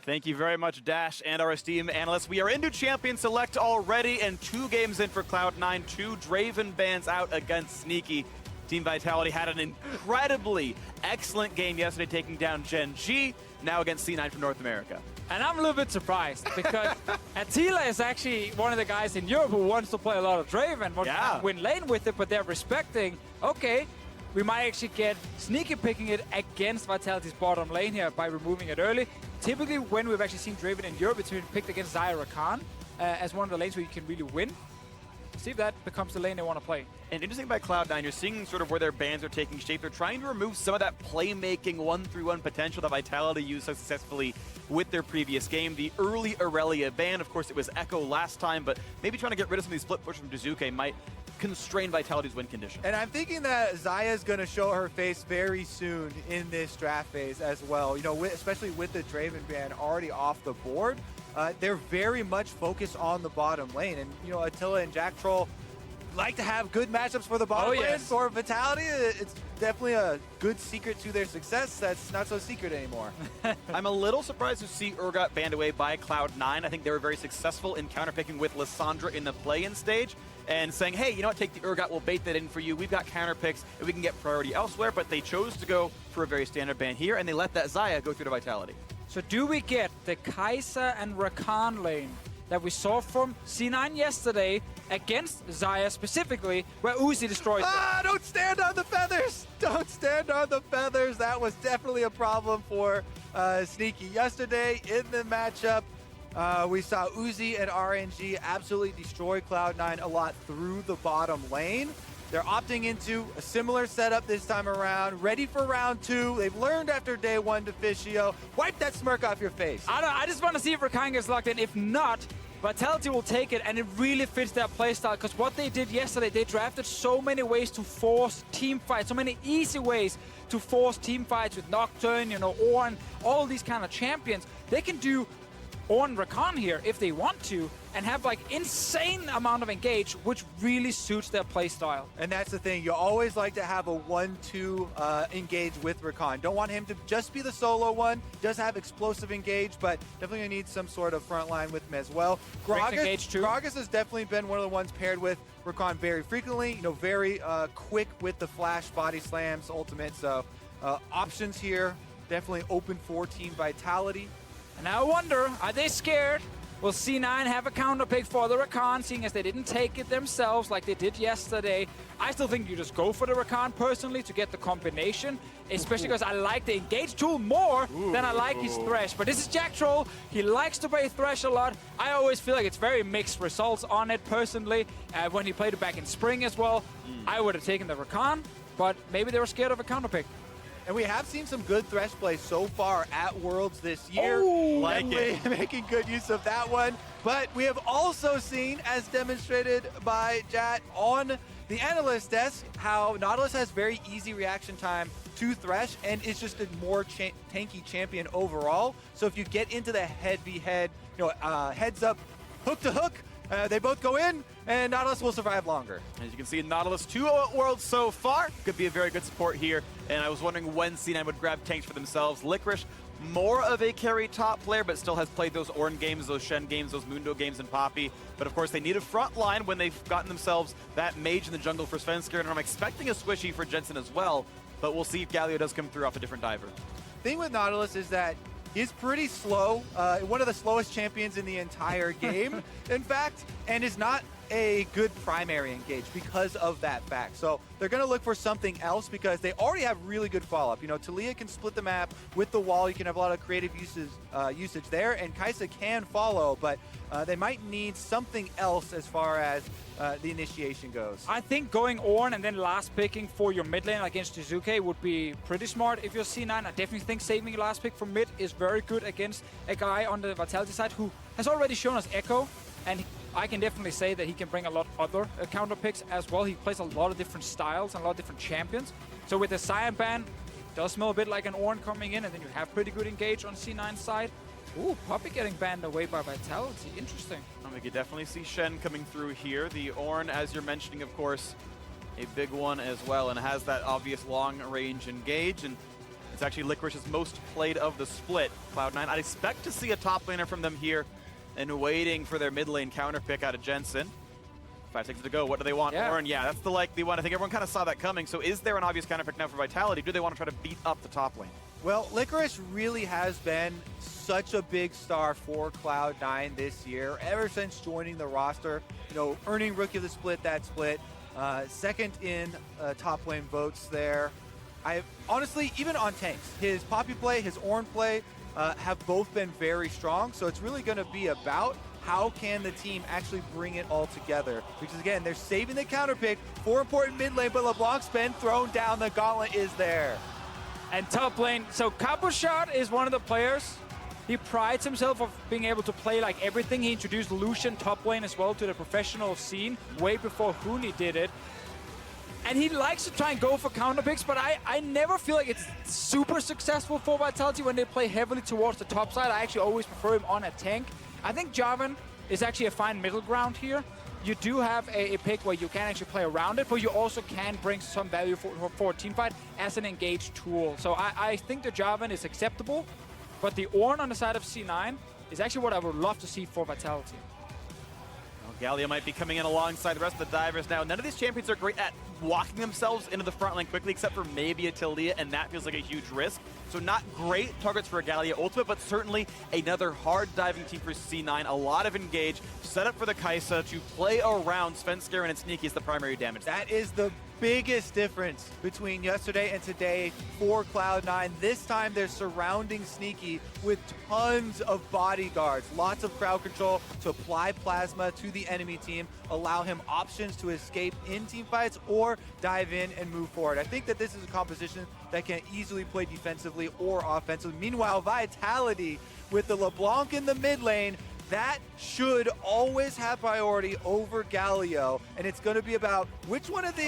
Thank you very much, Dash, and our esteemed analysts. We are into Champion Select already, and 2 games in for Cloud9. 2 Draven bans out against Sneaky. Team Vitality had an incredibly excellent game yesterday, taking down Gen G, now against C9 from North America. And I'm a little bit surprised, because Attila is actually one of the guys in Europe who wants to play a lot of Draven, wants to win lane with it, but they're respecting, okay, we might actually get Sneaky picking it against Vitality's bottom lane here by removing it early. Typically, when we've actually seen Draven in Europe, it's been picked against Xayah Rakan as one of the lanes where you can really win. See if that becomes the lane they want to play. And interesting by Cloud9, you're seeing sort of where their bans are taking shape. They're trying to remove some of that playmaking 1-3-1 potential that Vitality used so successfully with their previous game. The early Aurelia ban, of course, it was Echo last time, but maybe trying to get rid of some of these split push from Jizuke might constrain Vitality's win condition. And I'm thinking that Xayah is going to show her face very soon in this draft phase as well. You know, especially with the Draven ban already off the board, they're very much focused on the bottom lane. And, you know, Attila and Jack Troll like to have good matchups for the bottom lane. For Vitality, it's definitely a good secret to their success that's not so secret anymore. I'm a little surprised to see Urgot banned away by Cloud9. I think they were very successful in counterpicking with Lissandra in the play-in stage and saying, hey, you know what, take the Urgot, we'll bait that in for you. We've got counterpicks and we can get priority elsewhere, but they chose to go for a very standard ban here, and they let that Xayah go through to Vitality. So do we get the Kai'Sa and Rakan lane that we saw from C9 yesterday against Xayah specifically, where Uzi destroys it? Don't stand on the feathers! Don't stand on the feathers! That was definitely a problem for Sneaky yesterday in the matchup. We saw Uzi and RNG absolutely destroy Cloud9 a lot through the bottom lane. They're opting into a similar setup this time around, ready for round 2. They've learned after day 1 Deficio. Wipe that smirk off your face. I just want to see if Rakan gets locked in. If not, Vitality will take it, and it really fits their playstyle, because what they did yesterday, they drafted so many ways to force team fights, so many easy ways to force team fights with Nocturne, you know, Ornn, all these kind of champions. They can do Ornn Rakan here if they want to, and have like insane amount of engage, which really suits their playstyle. And that's the thing, you always like to have a 1-2 engage with Rakan. Don't want him to just be the solo one, does have explosive engage, but definitely gonna need some sort of front line with him as well. Gragas has definitely been one of the ones paired with Rakan very frequently, you know, very quick with the flash body slams, ultimate, so options here, definitely open for Team Vitality. And I wonder, are they scared? Will C9 have a counter pick for the Rakan, seeing as they didn't take it themselves like they did yesterday? I still think you just go for the Rakan personally to get the combination, especially because I like the engage tool more than I like his Thresh. But this is Jack Troll. He likes to play Thresh a lot. I always feel like it's very mixed results on it personally. When he played it back in spring as well, I would have taken the Rakan, but maybe they were scared of a counter pick. And we have seen some good Thresh play so far at Worlds this year. Making good use of that one. But we have also seen, as demonstrated by Jat on the analyst desk, how Nautilus has very easy reaction time to Thresh and is just a more tanky champion overall. So if you get into the head-v-head, you know, heads up, hook to hook, they both go in, and Nautilus will survive longer. As you can see, Nautilus 2 Worlds so far. Could be a very good support here. And I was wondering when C9 would grab tanks for themselves. Licorice, more of a carry top player, but still has played those Ornn games, those Shen games, those Mundo games in Poppy. But of course, they need a front line when they've gotten themselves that mage in the jungle for Svenskar. And I'm expecting a squishy for Jensen as well. But we'll see if Galio does come through off a different diver. Thing with Nautilus is that he's pretty slow, one of the slowest champions in the entire game, in fact, and is not a good primary engage because of that fact. So they're going to look for something else because they already have really good follow-up. You know, Talia can split the map with the wall. You can have a lot of creative usage there, and Kai'Sa can follow, but they might need something else as far as the initiation goes. I think going Ornn and then last picking for your mid lane against Jizuke would be pretty smart if you're C9. I definitely think saving your last pick for mid is very good against a guy on the Vitality side who has already shown us Echo, and I can definitely say that he can bring a lot of other counter picks as well. He plays a lot of different styles and a lot of different champions. So with the Xayah ban, it does smell a bit like an Ornn coming in, and then you have pretty good engage on C9's side. Ooh, Poppy getting banned away by Vitality. Interesting. We could definitely see Shen coming through here. The Ornn, as you're mentioning, of course, a big one as well, and has that obvious long-range engage. And It's actually Licorice's most played of the split. Cloud9, I'd expect to see a top laner from them here and waiting for their mid lane counter pick out of Jensen. 5 seconds to go. What do they want? Yeah. Orin, yeah, that's the likely one. I think everyone kind of saw that coming. So is there an obvious counter pick now for Vitality? Do they want to try to beat up the top lane? Well, Licorice really has been such a big star for Cloud9 this year, ever since joining the roster. You know, earning Rookie of the Split, that split. Second in top lane votes there. I honestly, even on tanks, his Poppy play, his Ornn play have both been very strong. So it's really going to be about how can the team actually bring it all together? Because again, they're saving the counter pick for important mid lane, but LeBlanc's been thrown down. The gauntlet is there. And top lane, so Capuchard is one of the players. He prides himself of being able to play like everything. He introduced Lucian top lane as well to the professional scene way before Huni did it. And he likes to try and go for counter picks, but I never feel like it's super successful for Vitality when they play heavily towards the top side. I actually always prefer him on a tank. I think Jarvan is actually a fine middle ground here. You do have a pick where you can actually play around it, but you also can bring some value for a teamfight as an engaged tool. So I think the Jarvan is acceptable, but the Ornn on the side of C9 is actually what I would love to see for Vitality. Well, Galio might be coming in alongside the rest of the divers now. None of these champions are great at walking themselves into the front lane quickly, except for maybe a Taliyah, and that feels like a huge risk. So not great targets for a Galio ultimate, but certainly another hard diving team for C9. A lot of engage, set up for the Kai'Sa to play around Svenskeren and Sneaky is the primary damage. That is the biggest difference between yesterday and today for Cloud9. This time they're surrounding Sneaky with tons of bodyguards, lots of crowd control to apply plasma to the enemy team, allow him options to escape in team fights or dive in and move forward. I think that this is a composition that can easily play defensively or offensively. Meanwhile, Vitality with the LeBlanc in the mid lane, that should always have priority over Galio, and it's going to be about which one of the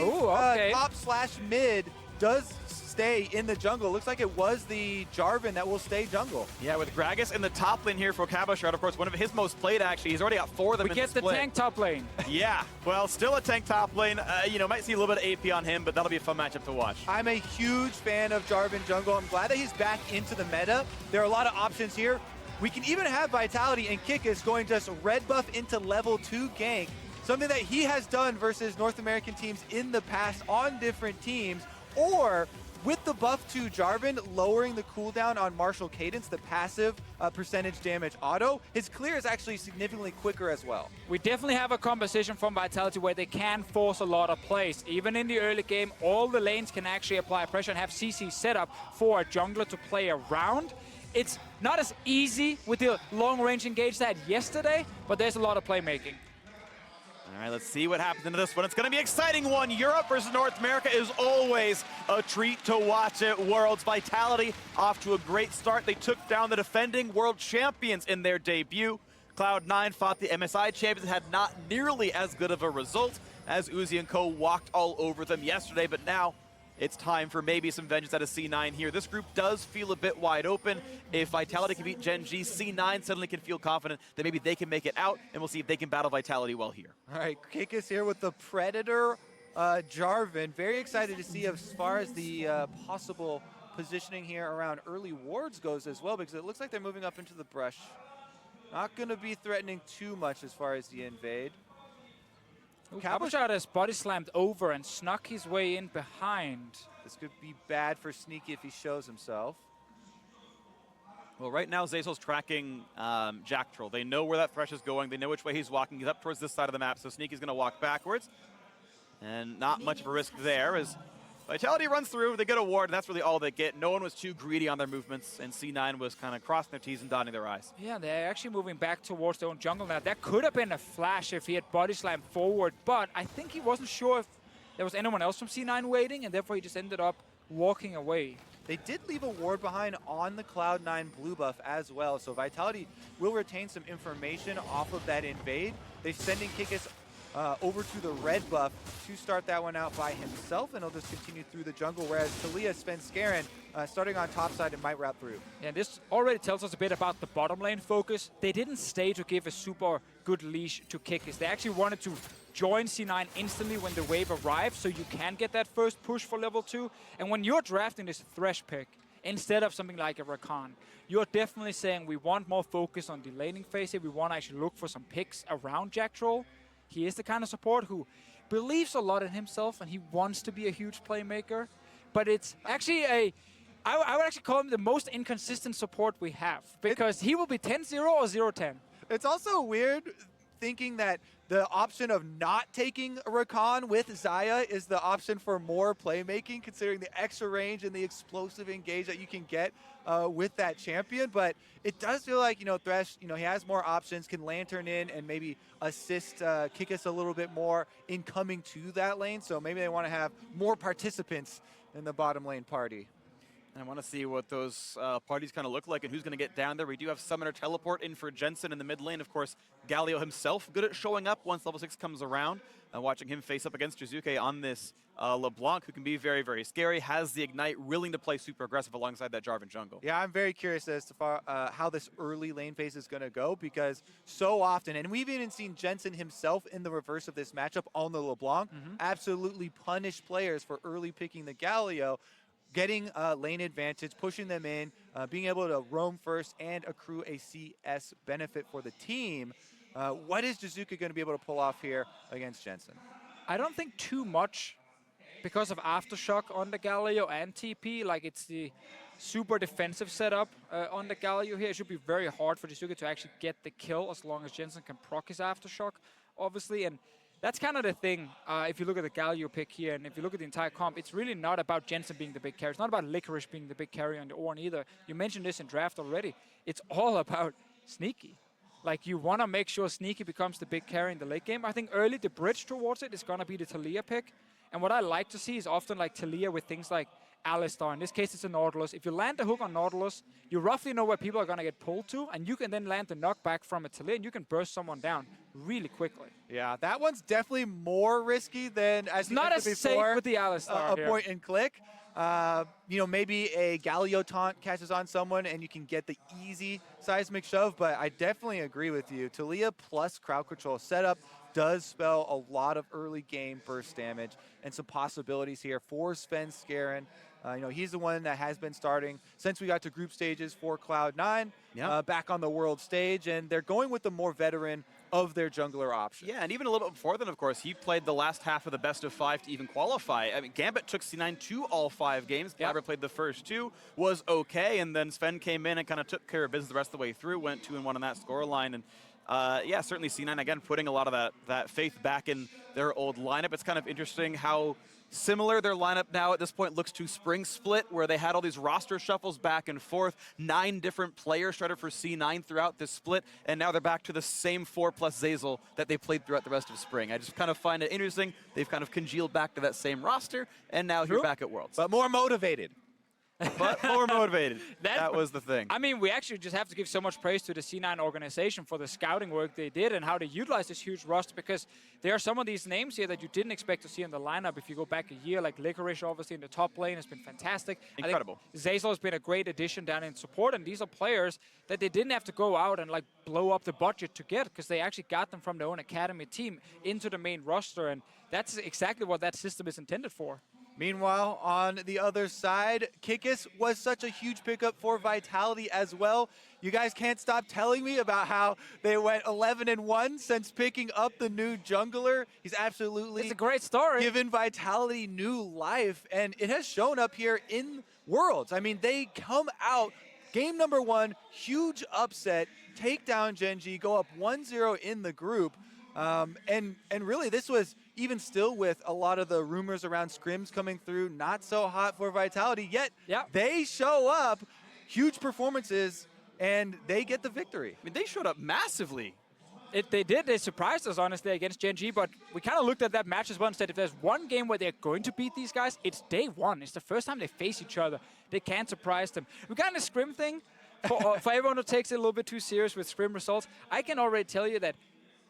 top/mid does stay in the jungle. Looks like it was the Jarvan that will stay jungle. Yeah, with Gragas in the top lane here for Cabochard, of course, one of his most played, actually. He's already got 4 of them in the split. We get the tank top lane. Yeah, well, still a tank top lane. You know, might see a little bit of AP on him, but that'll be a fun matchup to watch. I'm a huge fan of Jarvan jungle. I'm glad that he's back into the meta. There are a lot of options here. We can even have Vitality and Kikis going just red buff into level 2 gank, something that he has done versus North American teams in the past on different teams, or with the buff to Jarvan, lowering the cooldown on Martial Cadence, the passive percentage damage auto, his clear is actually significantly quicker as well. We definitely have a composition from Vitality where they can force a lot of plays. Even in the early game, all the lanes can actually apply pressure and have CC set up for a jungler to play around. It's not as easy with the long-range engage that yesterday, but there's a lot of playmaking. All right, let's see what happens into this one. It's going to be an exciting one. Europe versus North America is always a treat to watch at Worlds. Vitality off to a great start. They took down the defending world champions in their debut. Cloud9 fought the MSI champions and had not nearly as good of a result as Uzi and Co. walked all over them yesterday, but now it's time for maybe some vengeance out of C9 here. This group does feel a bit wide open. If Vitality can beat Gen G, C9 suddenly can feel confident that maybe they can make it out, and we'll see if they can battle Vitality well here. All right, Kikis here with the Predator Jarvan. Very excited to see as far as the possible positioning here around early wards goes as well, because it looks like they're moving up into the brush. Not going to be threatening too much as far as the invade. Cabochard has body slammed over and snuck his way in behind. This could be bad for Sneaky if he shows himself. Well, right now, Zeysol's tracking Jack Troll. They know where that Thresh is going. They know which way he's walking. He's up towards this side of the map, so Sneaky's going to walk backwards. And not much of a risk there as Vitality runs through. They get a ward, and that's really all they get. No one was too greedy on their movements, and C9 was kind of crossing their T's and dotting their I's. Yeah, they're actually moving back towards their own jungle now. That could have been a flash if he had body slammed forward, but I think he wasn't sure if there was anyone else from C9 waiting, and therefore he just ended up walking away. They did leave a ward behind on the Cloud9 blue buff as well, so Vitality will retain some information off of that invade. They're sending Kikis over to the red buff to start that one out by himself, and he'll just continue through the jungle, whereas Taliyah Svenskeren starting on top side and might route through. And this already tells us a bit about the bottom lane focus. They didn't stay to give a super good leash to Kikis. They actually wanted to join C9 instantly when the wave arrives, so you can get that first push for level 2. And when you're drafting this Thresh pick, instead of something like a Rakan. You're definitely saying we want more focus on the laning phase here. We want to actually look for some picks around Jack Troll. He is the kind of support who believes a lot in himself and he wants to be a huge playmaker. But it's actually I would actually call him the most inconsistent support we have, because he will be 10-0 or 0-10. It's also weird thinking that the option of not taking a Rakan with Xayah is the option for more playmaking, considering the extra range and the explosive engage that you can get with that champion. But it does feel like, Thresh, he has more options, can lantern in and maybe assist Kickus a little bit more in coming to that lane. So maybe they want to have more participants in the bottom lane party. And I want to see what those parties kind of look like and who's going to get down there. We do have Summoner Teleport in for Jensen in the mid lane. Of course, Galio himself good at showing up once level 6 comes around. Watching him face up against Jizuke on this LeBlanc, who can be very, very scary, has the Ignite, willing to play super aggressive alongside that Jarvan jungle. Yeah, I'm very curious as to how this early lane phase is going to go, because so often, and we've even seen Jensen himself in the reverse of this matchup on the LeBlanc, absolutely punish players for early picking the Galio, getting lane advantage, pushing them in, being able to roam first and accrue a CS benefit for the team. What is Jizuka going to be able to pull off here against Jensen? I don't think too much because of Aftershock on the Galio and TP. Like, it's the super defensive setup on the Galio here. It should be very hard for Jizuka to actually get the kill as long as Jensen can proc his Aftershock, obviously. And that's kind of the thing, if you look at the Galio pick here, and if you look at the entire comp, it's really not about Jensen being the big carry. It's not about Licorice being the big carry on the Ornn either. You mentioned this in draft already. It's all about Sneaky. Like, you want to make sure Sneaky becomes the big carry in the late game. I think early the bridge towards it is going to be the Taliyah pick. And what I like to see is often like Taliyah with things like Alistar. In this case, it's a Nautilus. If you land the hook on Nautilus, you roughly know where people are going to get pulled to, and you can then land the knockback from a Taliyah, and you can burst someone down really quickly. Yeah, that one's definitely more risky than, as you not as before, safe with the Alistar. a point and click. Maybe a Galio taunt catches on someone and you can get the easy seismic shove, but I definitely agree with you. Taliyah plus crowd control setup does spell a lot of early game burst damage and some possibilities here for Sven Skaren. He's the one that has been starting since we got to group stages for Cloud9, back on the world stage, and they're going with the more veteran of their jungler option. Yeah, and even a little bit before then, of course, he played the last half of the best of 5 to even qualify. I mean, Gambit took C9 to all 5 games. Clever played the first 2, was okay, and then Sven came in and kind of took care of business the rest of the way through, went 2-1 on that scoreline. And certainly C9, again, putting a lot of that faith back in their old lineup. It's kind of interesting how similar their lineup now at this point looks to Spring Split, where they had all these roster shuffles back and forth, 9 different players started for C9 throughout this split, and now they're back to the same 4 plus Zeyzal that they played throughout the rest of spring. I just kind of find it interesting. They've kind of congealed back to that same roster, and now you're back at Worlds. But more motivated. But more motivated. That was the thing. I mean, we actually just have to give so much praise to the C9 organization for the scouting work they did and how they utilized this huge roster, because there are some of these names here that you didn't expect to see in the lineup if you go back a year, like Licorice, obviously, in the top lane has been fantastic. Incredible. I think Zeyzal has been a great addition down in support, and these are players that they didn't have to go out and like blow up the budget to get, because they actually got them from their own academy team into the main roster, and that's exactly what that system is intended for. Meanwhile, on the other side, Kickus was such a huge pickup for Vitality as well. You guys can't stop telling me about how they went 11-1 since picking up the new jungler. He's absolutely It's a great story. given Vitality new life, and it has shown up here in Worlds. I mean, they come out, game number 1, huge upset, take down Gen.G, go up 1-0 in the group. And really, this was even still with a lot of the rumors around scrims coming through, not so hot for Vitality, yet they show up, huge performances, and they get the victory. I mean, they showed up massively. They did. They surprised us, honestly, against Gen.G, but we kind of looked at that match as well and said, if there's one game where they're going to beat these guys, it's day 1. It's the first time they face each other. They can't surprise them. We got a scrim thing. For everyone who takes it a little bit too serious with scrim results, I can already tell you that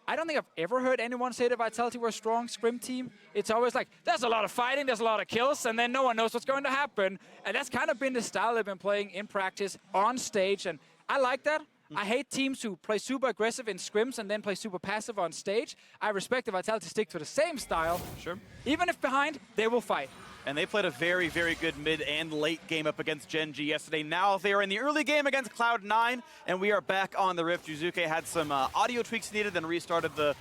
I don't think I've ever heard anyone say that Vitality were a strong scrim team. It's always like, there's a lot of fighting, there's a lot of kills, and then no one knows what's going to happen. And that's kind of been the style they've been playing in practice, on stage, and I like that. I hate teams who play super aggressive in scrims and then play super passive on stage. I respect the Vitality stick to the same style. Sure. Even if behind, they will fight. And they played a very, very good mid and late game up against Gen G yesterday. Now they are in the early game against Cloud9, and we are back on the Rift. Juzuke had some audio tweaks needed, then restarted the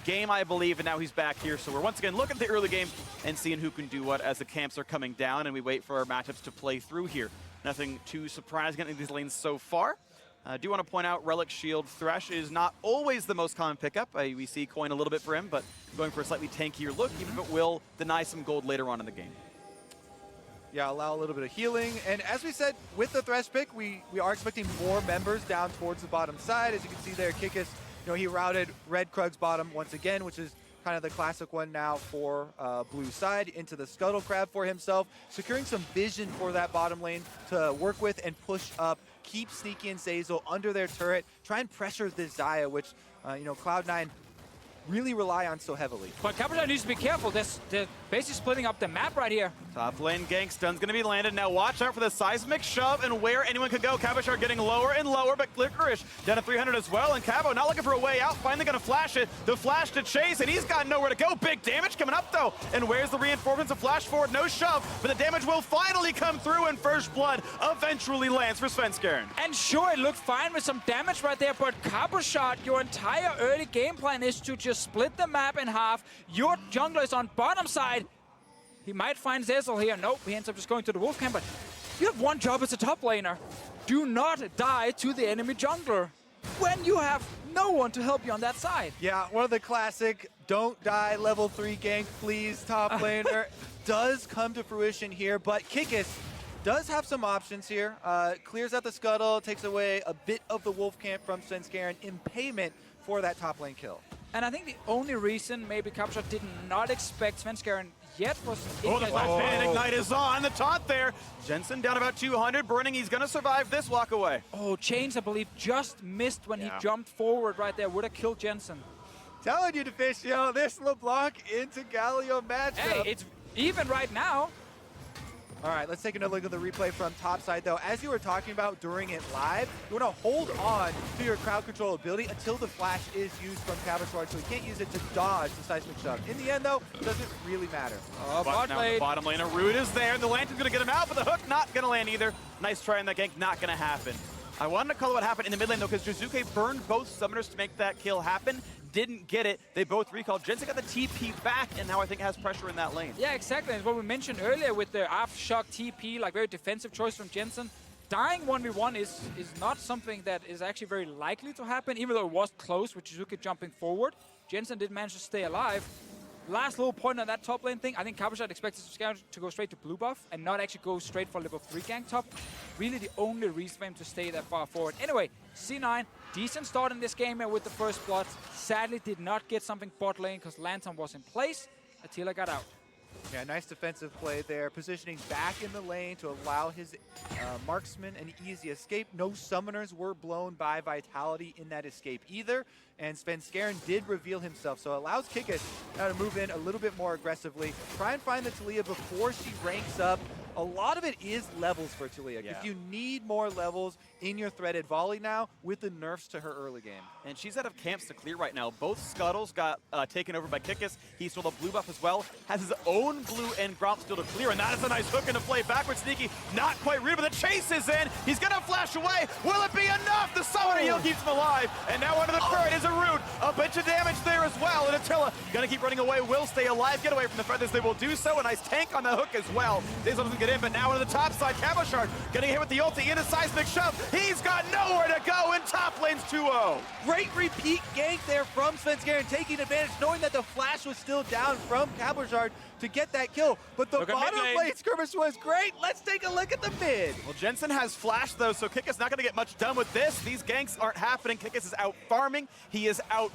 game, I believe, and now he's back here. So we're once again looking at the early game and seeing who can do what as the camps are coming down, and we wait for our matchups to play through here. Nothing too surprising in these lanes so far. I do want to point out Relic Shield Thresh is not always the most common pickup. We see coin a little bit for him, but going for a slightly tankier look, even if it will deny some gold later on in the game. Yeah, allow a little bit of healing. And as we said, with the Thresh pick, we are expecting more members down towards the bottom side. As you can see there, Kikis, he routed Red Krug's bottom once again, which is kind of the classic one now for blue side, into the Scuttle Crab for himself, securing some vision for that bottom lane to work with and push up, keep Sneaky and Seizel under their turret, try and pressure this Xayah, which, Cloud9 really rely on so heavily. But Capital needs to be careful. They're basically splitting up the map right here. Top lane gank, stun's gonna be landed. Now watch out for the seismic shove and where anyone could go. Cabochard getting lower and lower, but Licorice down to 300 as well. And Cabo not looking for a way out, finally gonna flash it. The flash to chase, and he's got nowhere to go. Big damage coming up though. And where's the reinforcements? A flash forward, no shove, but the damage will finally come through, and first blood eventually lands for Svenskeren. And sure, it looked fine with some damage right there, but Cabochard, your entire early game plan is to just split the map in half. Your jungler is on bottom side. He might find Zezal here. Nope, he ends up just going to the wolf camp, but you have one job as a top laner. Do not die to the enemy jungler when you have no one to help you on that side. Yeah, one of the classic don't die level 3 gank, please, top laner, does come to fruition here, but Kikis does have some options here. Clears out the Scuttle, takes away a bit of the wolf camp from Svenskeren in payment for that top lane kill. And I think the only reason maybe Cabochard did not expect Svenskeren yet was... Oh, the flash ban ignite is on the taunt there. Jensen down about 200, burning. He's going to survive this walk away. Oh, Chains, I believe, just missed when he jumped forward right there. Would have killed Jensen. Telling you, Deficio, this LeBlanc into Galio matchup. Hey, it's even right now. All right, let's take another look at the replay from top side, though. As you were talking about during it live, you want to hold on to your crowd control ability until the flash is used from Cabochard, so you can't use it to dodge the seismic shove. In the end, though, it doesn't really matter. Oh, but now the bottom lane, a root is there, and the lantern's going to get him out, but the hook not going to land either. Nice try on that gank, not going to happen. I wanted to call what happened in the mid lane, though, because Juzuke burned both summoners to make that kill happen. Didn't get it. They both recalled. Jensen got the TP back, and now I think has pressure in that lane. Yeah, exactly. It's what we mentioned earlier with the Aftershock TP, like very defensive choice from Jensen. Dying 1v1 is not something that is actually very likely to happen, even though it was close with Juzuke jumping forward. Jensen did manage to stay alive. Last little point on that top lane thing, I think Cabochard expected Scout to go straight to blue buff and not actually go straight for level 3 gank top. Really the only reason for him to stay that far forward. Anyway, C9, decent start in this game here with the first blood. Sadly did not get something bot lane because Lantern was in place. Attila got out. Yeah, nice defensive play there. Positioning back in the lane to allow his marksman an easy escape. No summoners were blown by Vitality in that escape either. And Svenskeren did reveal himself, so allows Kikis now to move in a little bit more aggressively. Try and find the Taliyah before she ranks up. A lot of it is levels for Taliyah, because you need more levels in your threaded volley now with the nerfs to her early game. And she's out of camps to clear right now. Both Scuttles got taken over by Kikis. He stole the blue buff as well. Has his own blue and Gromp still to clear, and that is a nice hook into play. Backwards Sneaky, not quite ready, but the chase is in. He's gonna flash away. Will it be enough? The summoner heal keeps him alive. And now under the turret is a root. A bunch of damage there as well. And Attila gonna keep running away, will stay alive, get away from the feathers. They will do so. A nice tank on the hook as well. This doesn't get in, but now into the top side. Cabochard getting hit with the ulti into seismic shove. He's got nowhere to go, and top lane's 2-0. Great repeat gank there from Svenskeren, taking advantage, knowing that the flash was still down from Cabochard to get that kill. But the bottom lane skirmish was great. Let's take a look at the mid. Well, Jensen has flash, though, so Kikis not going to get much done with this. These ganks aren't happening. Kikis is out farming. He is out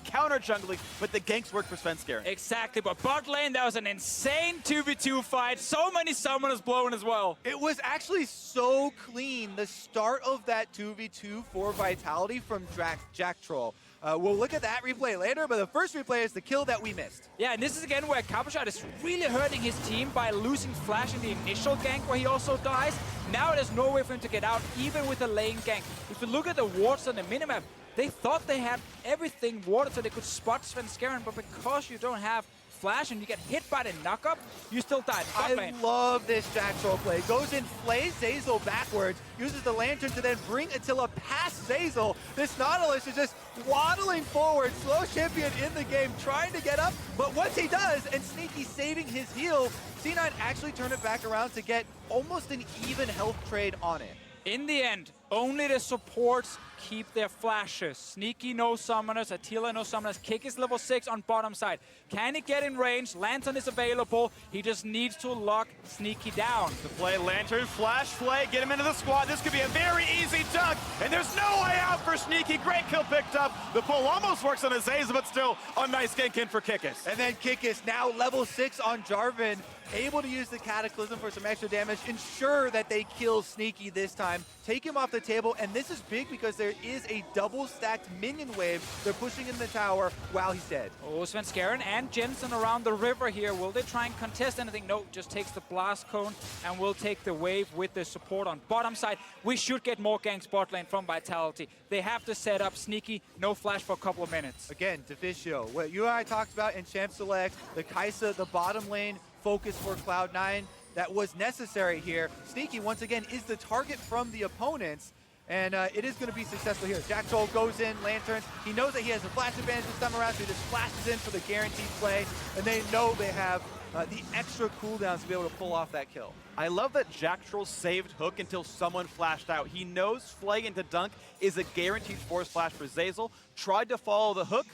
counter jungling, but the ganks work for Svenskeren. Exactly, but bot lane, that was an insane 2v2 fight. So many summoners blown as well. It was actually so clean, the start of that 2v2 for Vitality from Jack Troll. We'll look at that replay later, but the first replay is the kill that we missed. Yeah, and this is again where Cabochard is really hurting his team by losing Flash in the initial gank where he also dies. Now there's no way for him to get out, even with a lane gank. If you look at the wards on the minimap, they thought they had everything warded so they could spot Svenskeren, but because you don't have flash and you get hit by the knock-up, you still die. I love this Jack Troll play. Goes in, flays Zeyzal backwards, uses the Lantern to then bring Attila past Zeyzal. This Nautilus is just waddling forward, slow champion in the game, trying to get up, but once he does, and Sneaky saving his heal, C9 actually turn it back around to get almost an even health trade on it. In the end, only the supports keep their flashes. Sneaky no summoners, Attila no summoners. Kick is level 6 on bottom side. Can he get in range? Lantern is available. He just needs to lock Sneaky down. To play Lantern, flash play, get him into the squad. This could be a very easy dunk, and there's no way out for Sneaky. Great kill picked up. The pull almost works on Azazel, but still a nice gank in for Kikis. And then Kikis now level 6 on Jarvan, able to use the Cataclysm for some extra damage, ensure that they kill Sneaky this time, take him off the table, and this is big because there is a double stacked minion wave. They're pushing in the tower while he's dead. Oh, Svenskeren and Jensen around the river here. Will they try and contest anything? No, just takes the blast cone and will take the wave with the support on bottom side. We should get more ganks bot lane from Vitality. They have to set up Sneaky, no flash for a couple of minutes. Again, Deficio, what you and I talked about in Champ Select, the Kai'Sa, the bottom lane focus for Cloud9, that was necessary here. Sneaky, once again, is the target from the opponents, and it is going to be successful here. Jack Troll goes in, Lanterns. He knows that he has a flash advantage this time around, so he just flashes in for the guaranteed play, and they know they have the extra cooldowns to be able to pull off that kill. I love that Jack Troll saved Hook until someone flashed out. He knows flag into dunk is a guaranteed force flash for Zeyzal. Tried to follow the Hook.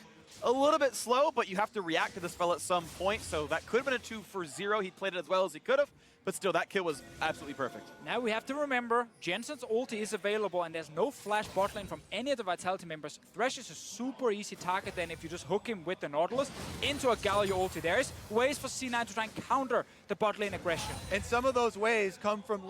A little bit slow, but you have to react to the spell at some point, so that could have been a 2 for 0. He played it as well as he could have, but still, that kill was absolutely perfect. Now we have to remember, Jensen's ulti is available and there's no flash bot lane from any of the Vitality members. Thresh is a super easy target then if you just hook him with the Nautilus into a Galio ulti. There is ways for C9 to try and counter the bot lane aggression. And some of those ways come from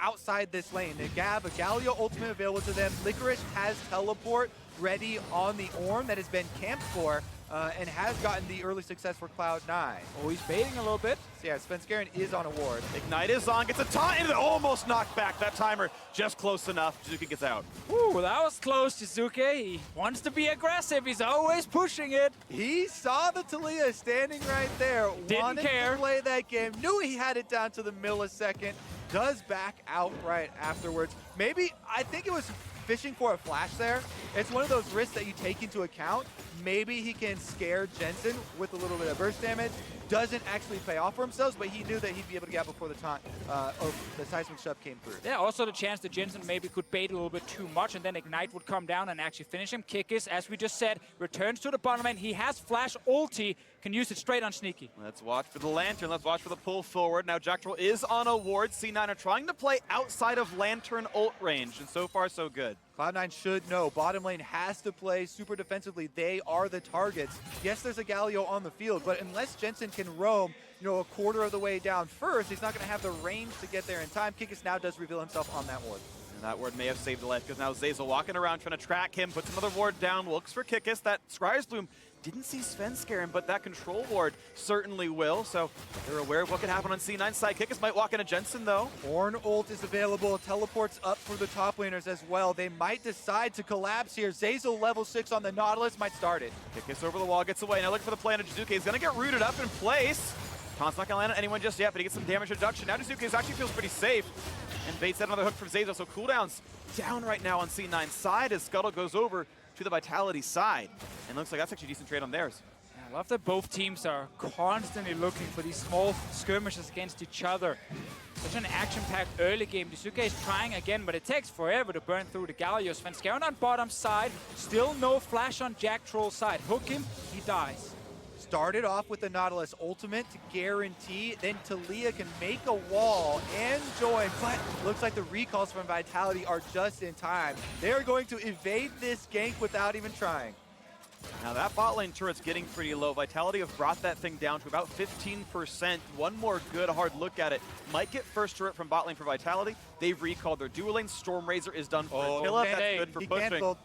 outside this lane. They have a Galio ultimate available to them. Licorice has teleport ready on the Ornn that has been camped for and has gotten the early success for Cloud9. Oh, he's baiting a little bit. So yeah, Svenskeren is on a ward. Ignite is on, gets a taunt, and it almost knocked back. That timer just close enough. Jizuke gets out. Ooh, that was close, Jizuke. He wants to be aggressive. He's always pushing it. He saw the Talia standing right there. Didn't care. To play that game. Knew he had it down to the millisecond. Does back out right afterwards. Maybe, I think it was fishing for a flash there. It's one of those risks that you take into account. Maybe he can scare Jensen with a little bit of burst damage. Doesn't actually pay off for himself, but he knew that he'd be able to get out before the taunt or the seismic shove came through. Yeah, also the chance that Jensen maybe could bait a little bit too much and then Ignite would come down and actually finish him. Kikis, as we just said, returns to the bottom lane. He has flash ulti, can use it straight on Sneaky. Let's watch for the Lantern. Let's watch for the pull forward. Now Jack Troll is on a ward. C9 are trying to play outside of Lantern ult range, and so far so good. Cloud9 should know. Bottom lane has to play super defensively. They are the targets. Yes, there's a Galio on the field, but unless Jensen can roam, a quarter of the way down first, he's not going to have the range to get there in time. Kikis now does reveal himself on that ward. And that ward may have saved the life because now Zeyzal walking around trying to track him, puts another ward down, looks for Kikis. That Scryer's Bloom didn't see Svenskeren, but that control ward certainly will. So they're aware of what can happen on C9's side. Kikis might walk into Jensen though. Ornn ult is available. Teleports up for the top laners as well. They might decide to collapse here. Zeyzal level 6 on the Nautilus might start it. Kikis over the wall, gets away. Now looking for the play on Jizuke. He's going to get rooted up in place. Taunt's not going to land on anyone just yet, but he gets some damage reduction. Now Jizuke actually feels pretty safe. And baits out another hook from Zeyzal, so cooldowns down right now on C9's side as Scuttle goes over to the Vitality side. And looks like that's actually a decent trade on theirs. I love that both teams are constantly looking for these small skirmishes against each other. Such an action-packed early game. Jizuke is trying again, but it takes forever to burn through the Galio. Svenskeren on bottom side, still no flash on Jack Troll's side. Hook him, he dies. Started off with the Nautilus ultimate to guarantee, then Talia can make a wall and join, but looks like the recalls from Vitality are just in time. They're going to evade this gank without even trying. Now that bot lane turret's getting pretty low. Vitality have brought that thing down to about 15%. One more good hard look at it. Might get first turret from bot lane for Vitality. They've recalled their dual lane. Storm Razor is done for Attila. That's good for pushing. Canceled.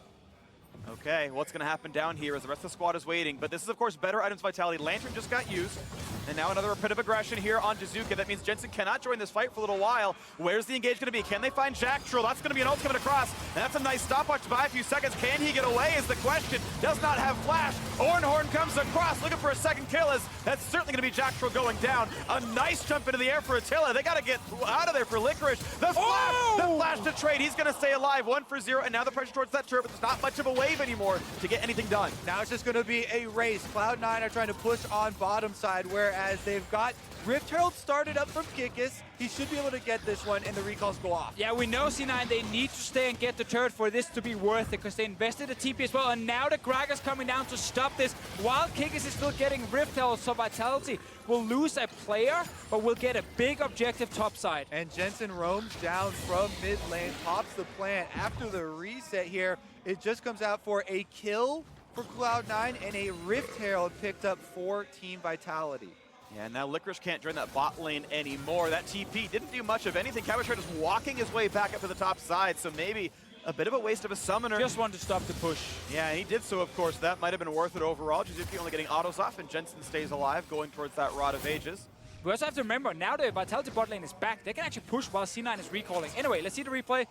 Okay, what's going to happen down here as the rest of the squad is waiting? But this is, of course, better items Vitality. Lantern just got used. And now another bit of aggression here on Jizuka. That means Jensen cannot join this fight for a little while. Where's the engage going to be? Can they find Jack Trill? That's going to be an ult coming across. And that's a nice stopwatch to buy a few seconds. Can he get away is the question. Does not have flash. Ornhorn comes across, looking for a second kill. As that's certainly going to be Jack Trill going down. A nice jump into the air for Attila. They got to get out of there for Licorice. The flash to trade. He's going to stay alive. 1 for 0. And now the pressure towards that turret, but there's not much of a wave anymore to get anything done. Now it's just going to be a race. Cloud9 are trying to push on bottom side, whereas they've got Rift Herald started up from Kikis. He should be able to get this one, and the recalls go off. Yeah, we know C9, they need to stay and get the turret for this to be worth it, because they invested a TP as well, and now the Gragas coming down to stop this, while Kikis is still getting Rift Herald, so Vitality will lose a player, but will get a big objective topside. And Jensen roams down from mid lane, pops the plant. After the reset here, it just comes out for a kill for Cloud9 and a Rift Herald picked up for Team Vitality. Yeah, now Licorice can't join that bot lane anymore. That TP didn't do much of anything. Cabochard is walking his way back up to the top side, so maybe a bit of a waste of a summoner. Just wanted to stop the push. Yeah, and he did so, of course. That might have been worth it overall. Jizuki only getting autos off, and Jensen stays alive, going towards that Rod of Ages. We also have to remember, now the Vitality bot lane is back. They can actually push while C9 is recalling. Anyway, let's see the replay.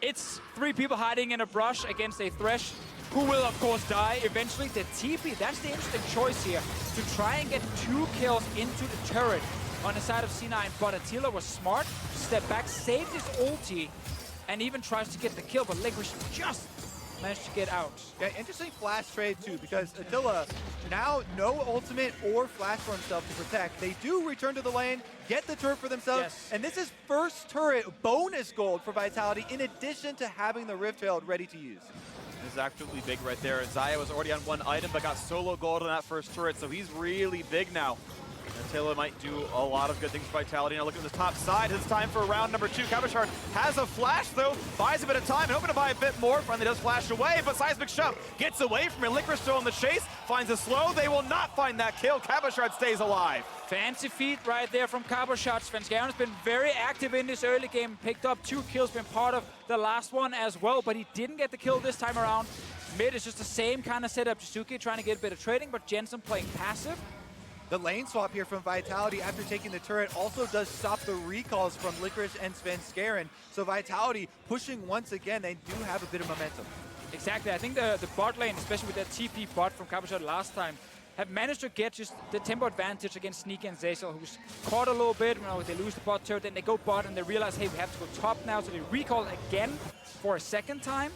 It's 3 people hiding in a brush against a Thresh, who will, of course, die eventually. The TP, that's the interesting choice here, to try and get 2 kills into the turret on the side of C9. But Attila was smart, stepped back, saved his ulti, and even tries to get the kill, but Licorice just managed to get out. Yeah, interesting flash trade, too, because Attila, now no ultimate or flash for himself to protect. They do return to the lane, get the turret for themselves, Yes. and this is first turret bonus gold for Vitality, in addition to having the Rift Herald ready to use. This is absolutely big right there. Zaya was already on 1 item, but got solo gold on that first turret, so he's really big now. Attila might do a lot of good things for Vitality. Now looking at the top side, it's time for round number 2. Cabochard has a flash, though, buys a bit of time, and hoping to buy a bit more. Finally does flash away, but Seismic Shove gets away from it. Licorice still in the chase, finds a slow. They will not find that kill. Cabochard stays alive. Fancy feat right there from Cabochard. Svenskeren has been very active in this early game, picked up 2 kills, been part of the last one as well, but he didn't get the kill this time around. Mid is just the same kind of setup. Jizuki trying to get a bit of trading, but Jensen playing passive. The lane swap here from Vitality after taking the turret also does stop the recalls from Licorice and Svenskeren. So Vitality pushing once again, they do have a bit of momentum. Exactly, I think the bot lane, especially with that TP bot from Cabochard last time, have managed to get just the tempo advantage against Sneaky and Zazel, who's caught a little bit. You know, they lose the bot turret, then they go bot and they realize, hey, we have to go top now, so they recall again for a second time.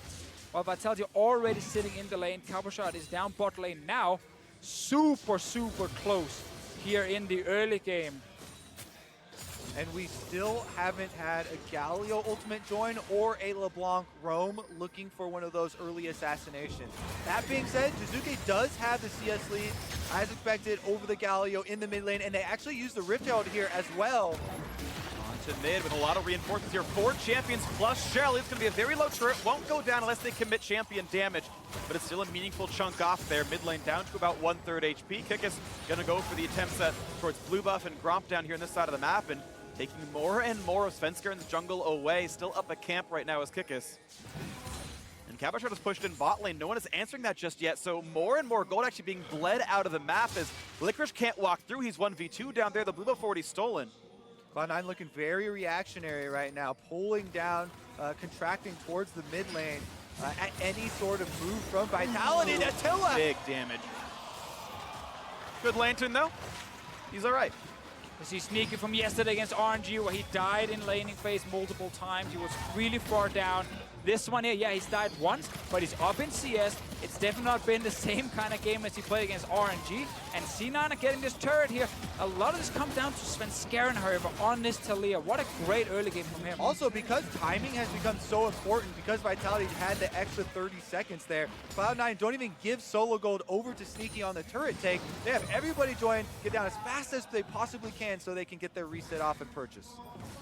While Vitality already sitting in the lane, Cabochard is down bot lane now. Super, super close here in the early game. And we still haven't had a Galio ultimate join or a LeBlanc roam looking for one of those early assassinations. That being said, Jizuki does have the CS lead, as expected, over the Galio in the mid lane, and they actually use the Rift Herald here as well. On to mid with a lot of reinforcements here. 4 champions plus Shell. It's going to be a very low turret. Won't go down unless they commit champion damage, but it's still a meaningful chunk off there. Mid lane down to about 1/3 HP. Kikis going to go for the attempts at towards blue buff and Gromp down here on this side of the map, and taking more and more of Svenskeren's jungle away. Still up a camp right now as Kikis. And Cabochard has pushed in bot lane. No one is answering that just yet, so more and more gold actually being bled out of the map as Licorice can't walk through. He's 1v2 down there. The blue buff already stolen. Cloud9 looking very reactionary right now, pulling down, contracting towards the mid lane at any sort of move from Vitality. And Attila! Big damage. Good lantern though. He's all right. You see Sneaky from yesterday against RNG, where he died in laning phase multiple times. He was really far down. This one here, yeah, he's died once, but he's up in CS. It's definitely not been the same kind of game as he played against RNG. And C9 are getting this turret here. A lot of this comes down to Svenskeren, however, on this Talia. What a great early game from him. Also, because timing has become so important, because Vitality had the extra 30 seconds there, Cloud9 don't even give solo gold over to Sneaky on the turret take. They have everybody join, get down as fast as they possibly can so they can get their reset off and purchase.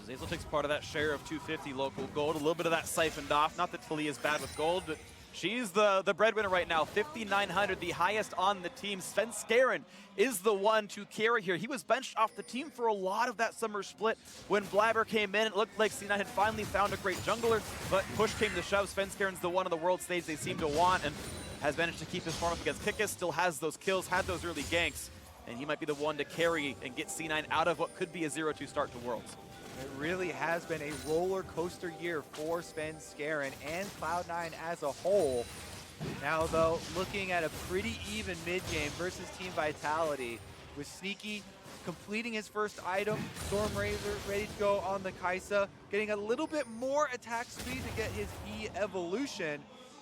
Zazel takes part of that share of 250 local gold. A little bit of that siphoned off. Not that Talia is bad with gold, but she's the breadwinner right now. 5,900, the highest on the team. Svenskeren is the one to carry here. He was benched off the team for a lot of that summer split. When Blabber came in, it looked like C9 had finally found a great jungler, but push came to shove. Svenskeren's the one on the world stage they seem to want, and has managed to keep his form up against Kikis. Still has those kills, had those early ganks. and he might be the one to carry and get C9 out of what could be a 0-2 start to Worlds. It really has been a roller coaster year for Svenskeren and Cloud9 as a whole. Now, though, looking at a pretty even mid-game versus Team Vitality, with Sneaky completing his first item, Stormrazor ready to go on the Kai'Sa, getting a little bit more attack speed to get his E evolution.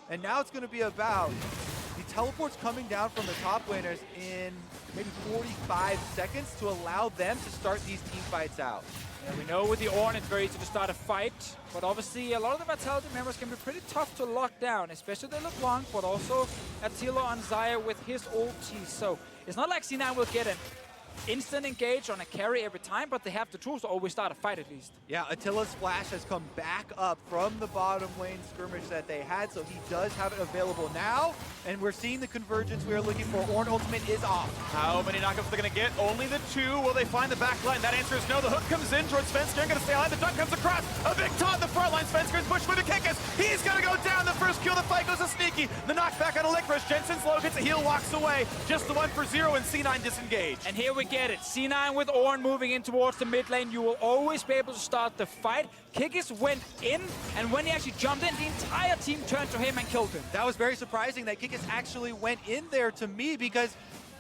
And now it's going to be about the teleports coming down from the top laners in maybe 45 seconds to allow them to start these team fights out. Yeah, we know with the Ornn it's very easy to start a fight, but obviously a lot of the Vitality members can be pretty tough to lock down, especially the LeBlanc, but also Attila on Xayah with his ulti. So it's not like C9 will get an instant engage on a carry every time, but they have the tools to always start a fight at least. Yeah, Attila's flash has come back up from the bottom lane skirmish that they had, so he does have it available now, and we're seeing the convergence we are looking for. Ornn ultimate is off. How many knockups are they going to get? Only the 2. Will they find the back line? That answer is no. The hook comes in towards Svenskeren, going to stay alive. The dunk comes across. A big taunt in the front line. Svenskeren's pushed for the Kickus. He's going to go down. The first kill. The fight goes to Sneaky. The knockback on Licorice. Jensen's low gets a heal, walks away. Just the 1 for 0, and C9 disengaged. And here we get it. C9 with Ornn moving in towards the mid lane. You will always be able to start the fight. Kickus went in, and when he actually jumped in, the entire team turned to him and killed him. That was very surprising that Kickus actually went in there to me, because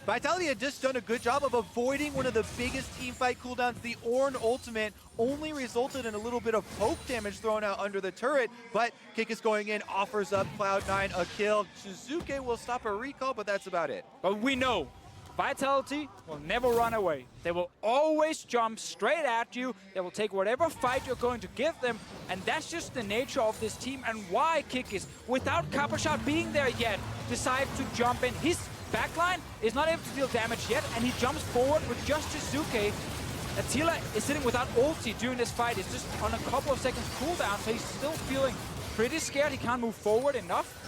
Vitality had just done a good job of avoiding one of the biggest team fight cooldowns. The Ornn ultimate only resulted in a little bit of poke damage thrown out under the turret, but Kickus going in offers up Cloud9 a kill. Shizuke will stop a recall, but that's about it. But we know Vitality will never run away. They will always jump straight at you. They will take whatever fight you're going to give them, and that's just the nature of this team and why Kickus, without Coppershot being there yet, decides to jump in. His backline is not able to deal damage yet, and he jumps forward with just Shizuke. Attila is sitting without ulti during this fight. It's just on a couple of seconds cooldown, so he's still feeling pretty scared. He can't move forward enough.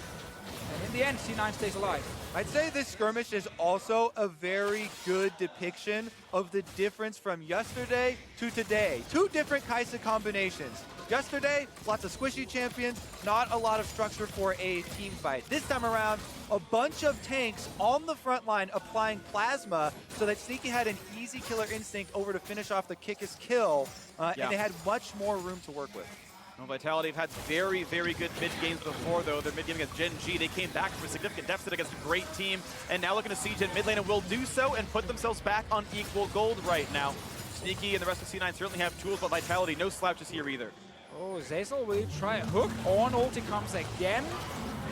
And in the end, C9 stays alive. I'd say this skirmish is also a very good depiction of the difference from yesterday to today. 2 different Kai'Sa combinations. Yesterday, lots of squishy champions, not a lot of structure for a team fight. This time around, a bunch of tanks on the front line applying plasma so that Sneaky had an easy killer instinct over to finish off the Kickus kill, and they had much more room to work with. Well, Vitality have had very, very good mid games before, though. Their mid game against Gen G, they came back from a significant deficit against a great team, and now looking to siege in mid lane and will do so and put themselves back on equal gold right now. Sneaky and the rest of C9 certainly have tools, but Vitality, no slouches here either. Oh, Zeyzal will try a hook. Ornn ulti comes again.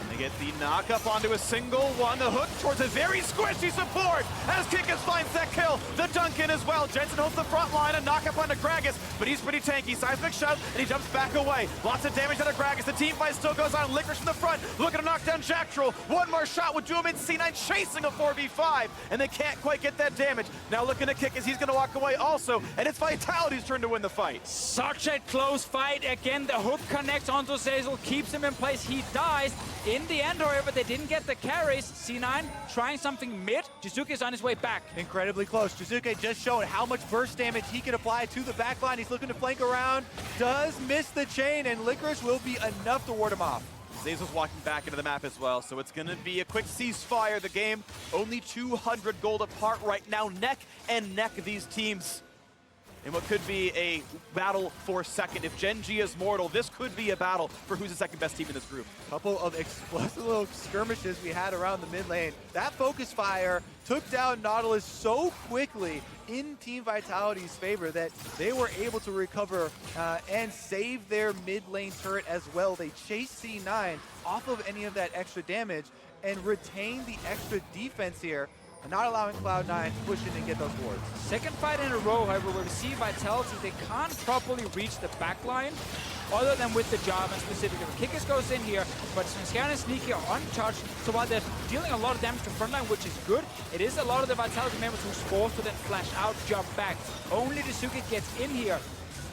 They get the knock up onto a single one. The hook towards a very squishy support as Kickus finds that kill. The dunk in as well. Jensen holds the front line. A knock up onto Gragas, but he's pretty tanky. Seismic shove, and he jumps back away. Lots of damage out of Gragas. The team fight still goes on. Licorice from the front, looking to knock down Jack Troll. One more shot would do him in. C9 chasing a 4v5, and they can't quite get that damage. Now looking to Kickus, he's going to walk away also, and it's Vitality's turn to win the fight. Such a close fight. Again, the hook connects onto Zeyzal, keeps him in place. He dies. In the end, however, they didn't get the carries. C9 trying something mid. Shizuke is on his way back. Incredibly close. Shizuke just showed how much burst damage he can apply to the backline. He's looking to flank around. Does miss the chain, and Licorice will be enough to ward him off. Zeyzal's walking back into the map as well, so it's going to be a quick ceasefire. The game only 200 gold apart right now. Neck and neck, these teams. In what could be a battle for second. If Gen G is mortal, this could be a battle for who's the second best team in this group. Couple of explosive little skirmishes we had around the mid lane. That focus fire took down Nautilus so quickly in Team Vitality's favor that they were able to recover and save their mid lane turret as well. They chased C9 off of any of that extra damage and retained the extra defense here, and not allowing Cloud9 to push in and get those wards. Second fight in a row, however, where we see Vitality, they can't properly reach the backline other than with the Jarvan specifically. Kickus goes in here, but Svenskeren and Sneaky are untouched, so while they're dealing a lot of damage to frontline, which is good, it is a lot of the Vitality members who's forced to then flash out, jump back. Only Shizuke gets in here.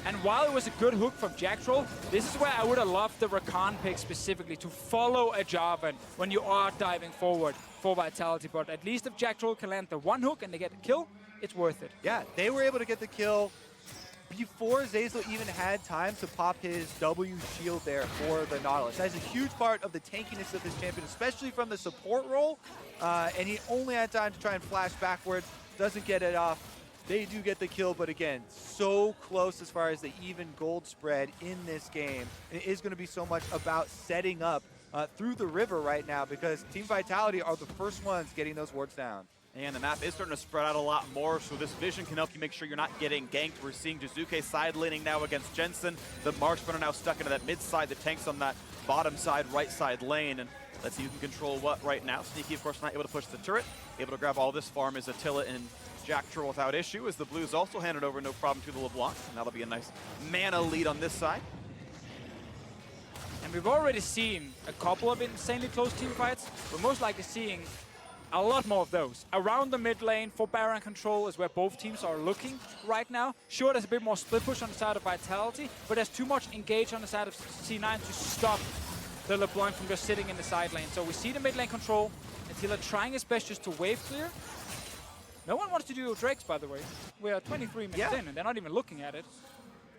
And while it was a good hook from Jack Troll, this is where I would have loved the Rakan pick specifically, to follow a Jarvan when you are diving forward for Vitality. But at least if Jack Troll can land the one hook and they get the kill, it's worth it. Yeah, they were able to get the kill before Zeyzal even had time to pop his W shield there for the Nautilus. That is a huge part of the tankiness of this champion, especially from the support role. And he only had time to try and flash backwards. doesn't get it off. They do get the kill, but again, so close as far as the even gold spread in this game. And it is going to be so much about setting up through the river right now, because Team Vitality are the first ones getting those wards down. And the map is starting to spread out a lot more, so this vision can help you make sure you're not getting ganked. We're seeing Jizuke side laning now against Jensen. The marksmen are now stuck into that mid side. The tank's on that bottom side, right side lane. And let's see who can control what right now. Sneaky, of course, not able to push the turret. Able to grab all this farm is Attila and Jack Troll without issue, as the Blues also handed over no problem to the LeBlanc. And that'll be a nice mana lead on this side. And we've already seen a couple of insanely close team fights. We're most likely seeing a lot more of those. Around the mid lane for Baron control is where both teams are looking right now. Sure, there's a bit more split push on the side of Vitality, but there's too much engage on the side of C9 to stop the LeBlanc from just sitting in the side lane. So we see the mid lane control. Attila trying his best just to wave clear. No one wants to do Drakes, by the way. We are 23 minutes in, and they're not even looking at it.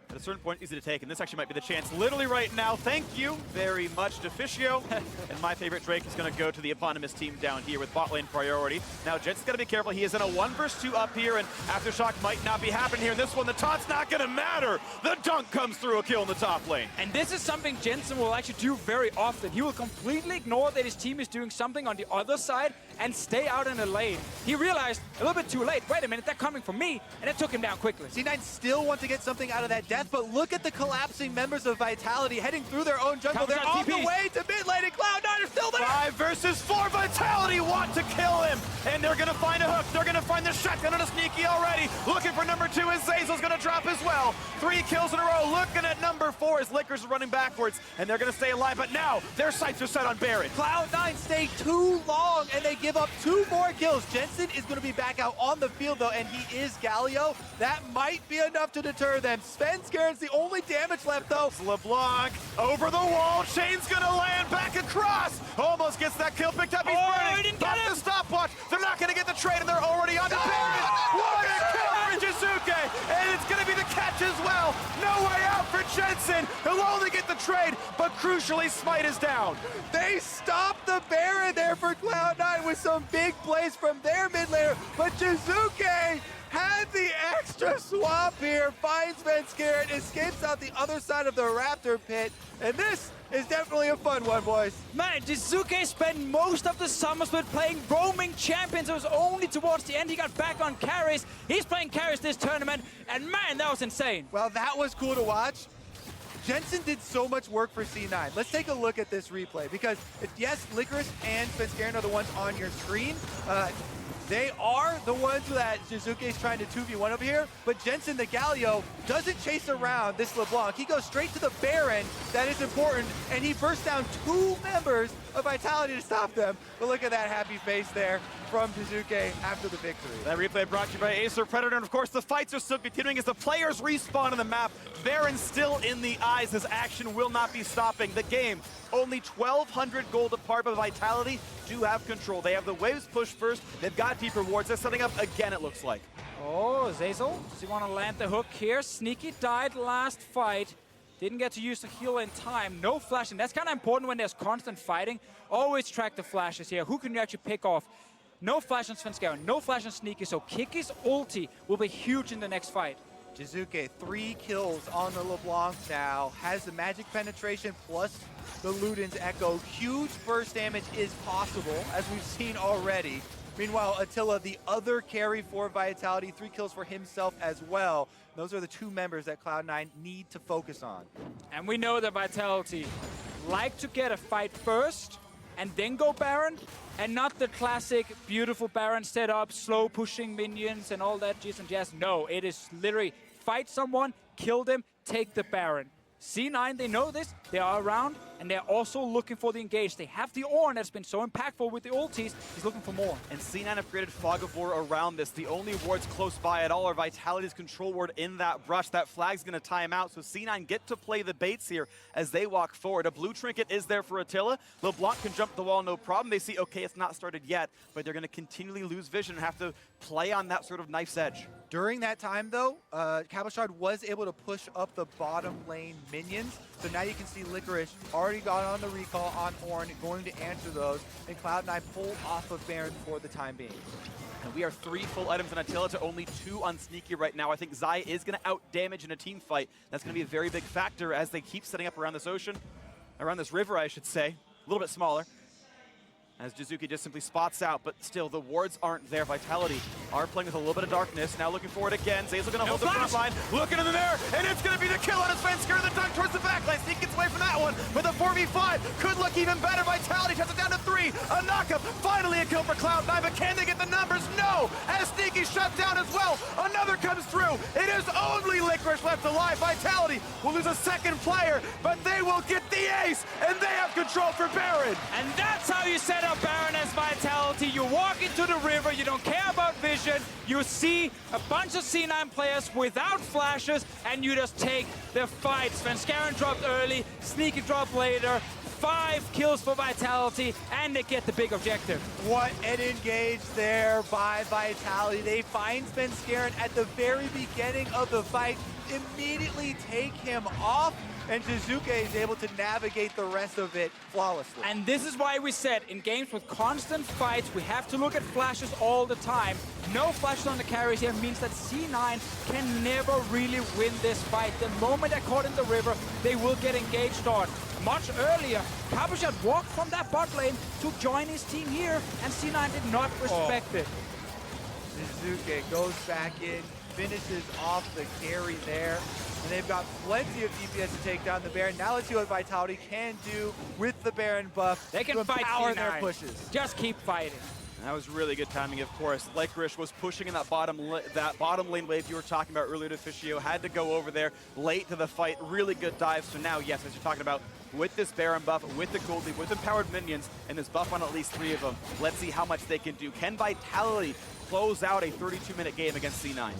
At a certain point, easy to take, and this actually might be the chance literally right now. Thank you very much, Deficio. And my favorite Drake is going to go to the eponymous team down here with bot lane priority. Now, Jensen's got to be careful. He is in a 1 versus 2 up here, and Aftershock might not be happening here in this one. The taunt's not going to matter. The dunk comes through, a kill in the top lane. And this is something Jensen will actually do very often. He will completely ignore that his team is doing something on the other side and stay out in the lane. He realized a little bit too late, wait a minute, they're coming for me, and it took him down quickly. C9 still want to get something out of that death, but look at the collapsing members of Vitality heading through their own jungle. They're on the way to mid lane, and Cloud9 are still there! 5 versus 4, Vitality want to kill him, and they're gonna find a hook. They're gonna find the shotgun on a Sneaky already. Looking for number 2 as Zazel's gonna drop as well. 3 kills in a row. Looking at number 4 as Lickers is running backwards, and they're gonna stay alive, but now their sights are set on Baron. Cloud9 stay too long, and they give up 2 more kills. Jensen is going to be back out on the field, though, and he is Galio. That might be enough to deter them. Svenskern's the only damage left, though. LeBlanc over the wall. Shane's going to land back across. Almost gets that kill picked up. He's burning. He didn't get the stopwatch. They're not going to get the trade, and they're already on the Baron. What a kill for Jizuke, and it's going to be the catch as well. No way out for Jensen. He'll only get the trade, but crucially, Smite is down. They stopped the Baron there for Cloud9 with some big plays from their mid laner, but Jizuke had the extra swap here, finds Svenskern, escapes out the other side of the Raptor pit, and this is definitely a fun one, boys. Man, Jizuke spent most of the summer split playing roaming champions. It was only towards the end he got back on carries. He's playing carries this tournament, and man, that was insane. Well, that was cool to watch. Jensen did so much work for C9. Let's take a look at this replay, because yes, Licorice and Svenskern are the ones on your screen. They are the ones that Jizuke is trying to 2v1 over here, but Jensen, the Galio, doesn't chase around this LeBlanc. He goes straight to the Baron. That is important, and he bursts down 2 members of Vitality to stop them. But look at that happy face there from Jizuke after the victory. That replay brought to you by Acer Predator, and of course the fights are still continuing as the players respawn on the map. Baron still in the eyes. His action will not be stopping. The game only 1,200 gold apart, but Vitality do have control. They have the waves pushed first. They've got deep rewards. They're setting up again, it looks like. Oh, Zazel, does he want to land the hook here? Sneaky died last fight. Didn't get to use the heal in time. No flashing. That's kind of important when there's constant fighting. Always track the flashes here. Who can you actually pick off? No flash on Svenskern, no flash on Sneaky, so Kiki's ulti will be huge in the next fight. Jizuke, 3 kills on the LeBlanc now, has the magic penetration plus the Luden's Echo. Huge burst damage is possible, as we've seen already. Meanwhile, Attila, the other carry for Vitality, 3 kills for himself as well. Those are the 2 members that Cloud9 need to focus on. And we know that Vitality like to get a fight first and then go Baron, and not the classic beautiful Baron setup, slow pushing minions and all that jizz and jazz. No, it is literally fight someone, kill them, take the Baron. C9, they know this, they are around, and they're also looking for the engage. They have the Ornn that's been so impactful with the ultis. He's looking for more. And C9 upgraded Fog of War around this. The only wards close by at all are Vitality's control ward in that brush. That flag's going to time out, so C9 get to play the baits here as they walk forward. A blue trinket is there for Attila. LeBlanc can jump the wall, no problem. They see, okay, it's not started yet, but they're going to continually lose vision and have to play on that sort of knife's edge. During that time, though, Cabochard was able to push up the bottom lane minions. So now you can see Licorice already got on the recall on Ornn, going to answer those, and Cloud9 pulled off of Baron for the time being. And we are 3 full items on Attila to only 2 on Sneaky right now. I think Zai is going to out-damage in a team fight. That's going to be a very big factor as they keep setting up around this ocean. Around this river, I should say. A little bit smaller. As Jizuki just simply spots out, but still the wards aren't there. Vitality are playing with a little bit of darkness. Now looking forward again. Zazel going to hold the front line, looking in the mirror, and it's going to be the kill on his Svensker, the dunk towards the back line. Sneaky gets away from that one, but the 4v5 could look even better. Vitality cuts it down to 3. A knockup, finally a kill for Cloud9, but can they get the numbers? No, as Sneaky shut down as well. Another comes through. It is only Licorice left alive. Vitality will lose a second player, but they will get the ace, and they have control for Baron. And that's how you set up Baron as Vitality. You walk into the river, you don't care about vision, you see a bunch of C9 players without flashes, and you just take the fight. Svenskeren dropped early, Sneaky dropped later. 5 kills for Vitality, and they get the big objective. What an engage there by Vitality. They find Svenskeren at the very beginning of the fight, immediately take him off, and Jizuke is able to navigate the rest of it flawlessly. And this is why we said, in games with constant fights, we have to look at flashes all the time. No flashes on the carries here means that C9 can never really win this fight. The moment they're caught in the river, they will get engaged on. Much earlier, Cabochard walked from that bot lane to join his team here, and C9 did not respect it. Jizuke goes back in, finishes off the carry there. And they've got plenty of DPS to take down the Baron. Now let's see what Vitality can do with the Baron buff. They can fight power C9. their pushes. Just keep fighting. That was really good timing, of course. Licorice was pushing in that bottom lane wave you were talking about earlier to Fischio. Had to go over there late to the fight. Really good dive. So now, yes, as you're talking about, with this Baron buff, with the gold leaf, with empowered minions, and this buff on at least 3 of them, let's see how much they can do. Can Vitality close out a 32-minute game against C9?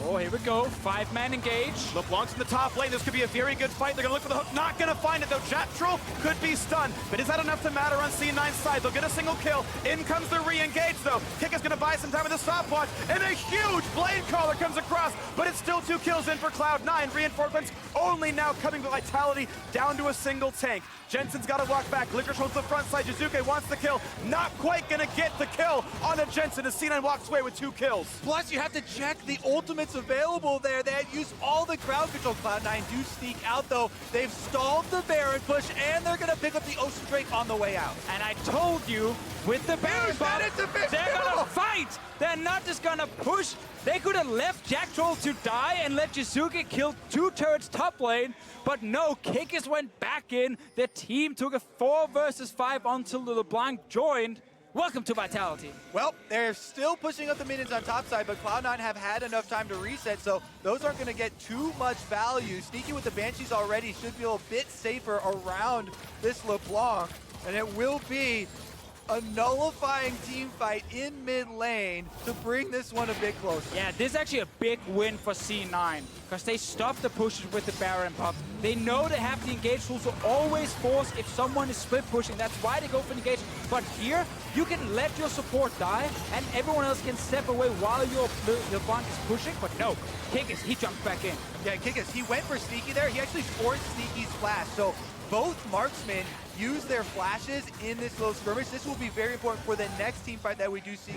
Oh, here we go. 5-man engage. LeBlanc's in the top lane. This could be a very good fight. They're going to look for the hook. Not going to find it, though. Jattrol could be stunned. But is that enough to matter on C9's side? They'll get a single kill. In comes the re-engage, though. Kick is going to buy some time with a stopwatch. And a huge blade caller comes across. But it's still 2 kills in for Cloud9. Reinforcements only now coming with Vitality down to a single tank. Jensen's got to walk back. Licorice holds the front side. Jizuke wants the kill. Not quite going to get the kill on a Jensen as C9 walks away with 2 kills. Plus, you have to check the ultimates available there. They had used all the crowd control. Cloud9 do sneak out, though. They've stalled the Baron push, and they're going to pick up the Ocean Drake on the way out. And I told you, with the Baron buff, they're going to fight. They're not just going to push. They could have left Jattrol to die and let Jizuke kill 2 turrets top lane. But no, Kikis went back in. The team took a 4 versus 5 until LeBlanc joined. Welcome to Vitality. Well, they're still pushing up the minions on top side, but Cloud9 have had enough time to reset, so those aren't going to get too much value. Sneaky with the Banshees already should feel a bit safer around this LeBlanc, and it will be a nullifying team fight in mid lane to bring this one a bit closer. Yeah, this is actually a big win for C9 because they stopped the pushes with the Baron buff. They know they have the engage tool to always force if someone is split pushing. That's why they go for the engage. But here, you can let your support die and everyone else can step away while your bond is pushing. But no, Kikis, he jumps back in. Yeah, Kikis, he went for Sneaky there. He actually forced Sneaky's flash. So both marksmen use their flashes in this little skirmish. This will be very important for the next team fight that we do see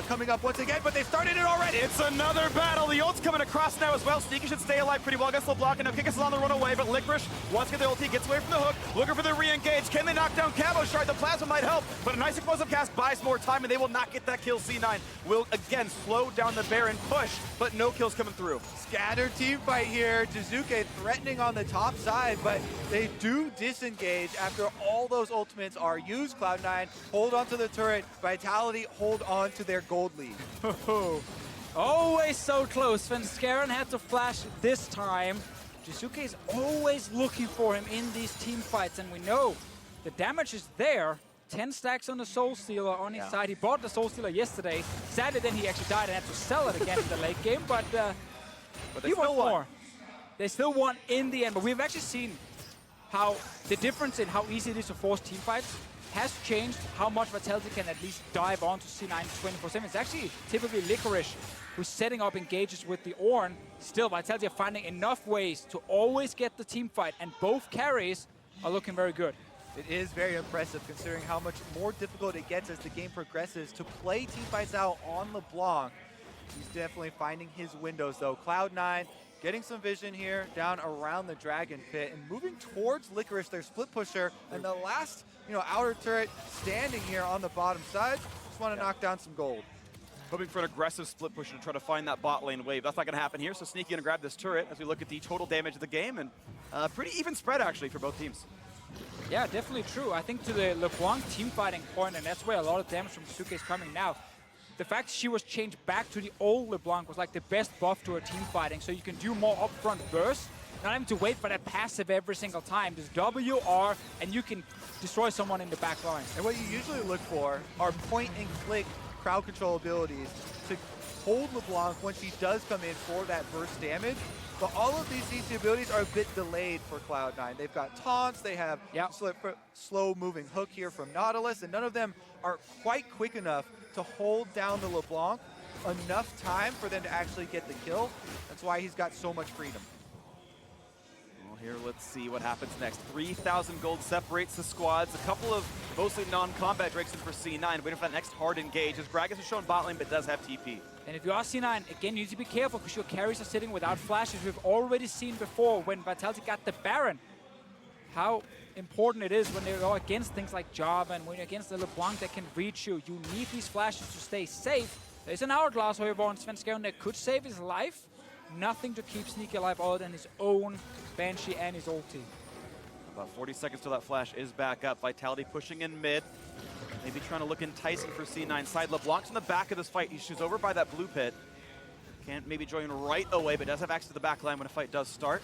coming up once again, but they started it already. It's another battle. The ult's coming across now as well. Sneaky should stay alive pretty well against LeBlanc, and now Kikis is on the run away, but Licorice wants to get the ulti, gets away from the hook, looking for the re-engage. Can they knock down Cabochard? The plasma might help, but a nice explosive cast buys more time, and they will not get that kill. C9 will again slow down the Baron push, but no kills coming through. Scattered team fight here. Jizuke threatening on the top side, but they do disengage after all those ultimates are used. Cloud9 hold on to the turret. Vitality hold on to their gold lead. Always so close. Svenskeren had to flash this time. Jizuke is always looking for him in these team fights, and we know the damage is there. 10 stacks on the Soul Stealer on his side. He bought the Soul Stealer yesterday. Sadly, then he actually died and had to sell it again in the late game, but he won more. They still won in the end, but we've actually seen how the difference in how easy it is to force team fights has changed, how much Vitality can at least dive onto C9 24/7. It's actually typically Licorice who's setting up engages with the Ornn. Still, Vitality are finding enough ways to always get the team fight, and both carries are looking very good. It is very impressive considering how much more difficult it gets as the game progresses to play teamfights out on LeBlanc. He's definitely finding his windows though. Cloud9 getting some vision here down around the Dragon Pit and moving towards Licorice, their split pusher, and the last outer turret standing here on the bottom side. Just want to knock down some gold. Hoping for an aggressive split pusher to try to find that bot lane wave. That's not going to happen here, so Sneaky going to grab this turret as we look at the total damage of the game, and pretty even spread actually for both teams. Yeah, definitely true. I think to the LeBlanc team fighting point, and that's where a lot of damage from Jizuke is coming now, the fact she was changed back to the old LeBlanc was like the best buff to her team fighting, so you can do more upfront bursts, not having to wait for that passive every single time. Just W, R, and you can destroy someone in the back line. And what you usually look for are point and click crowd control abilities to hold LeBlanc when she does come in for that burst damage. But all of these CC abilities are a bit delayed for Cloud9. They've got taunts, they have slow moving hook here from Nautilus, and none of them are quite quick enough to hold down the LeBlanc enough time for them to actually get the kill. That's why he's got so much freedom. Well, here, let's see what happens next. 3,000 gold separates the squads. A couple of mostly non-combat Drakes in for C9, waiting for that next hard engage, as Gragas is shown bot lane, but does have TP. And if you are C9, again, you need to be careful because your carries are sitting without flashes. We've already seen before when Vitality got the Baron, how important it is when they go against things like Java and when you're against the LeBlanc that can reach you. You need these flashes to stay safe. There's an hourglass, however, on Svenskeren that could save his life. Nothing to keep Sneaky alive other than his own Banshee and his ulti. About 40 seconds till that flash is back up. Vitality pushing in mid. Maybe trying to look enticing for C9 side. LeBlanc's in the back of this fight. He shoots over by that blue pit. Can't maybe join right away, but does have access to the back line when a fight does start.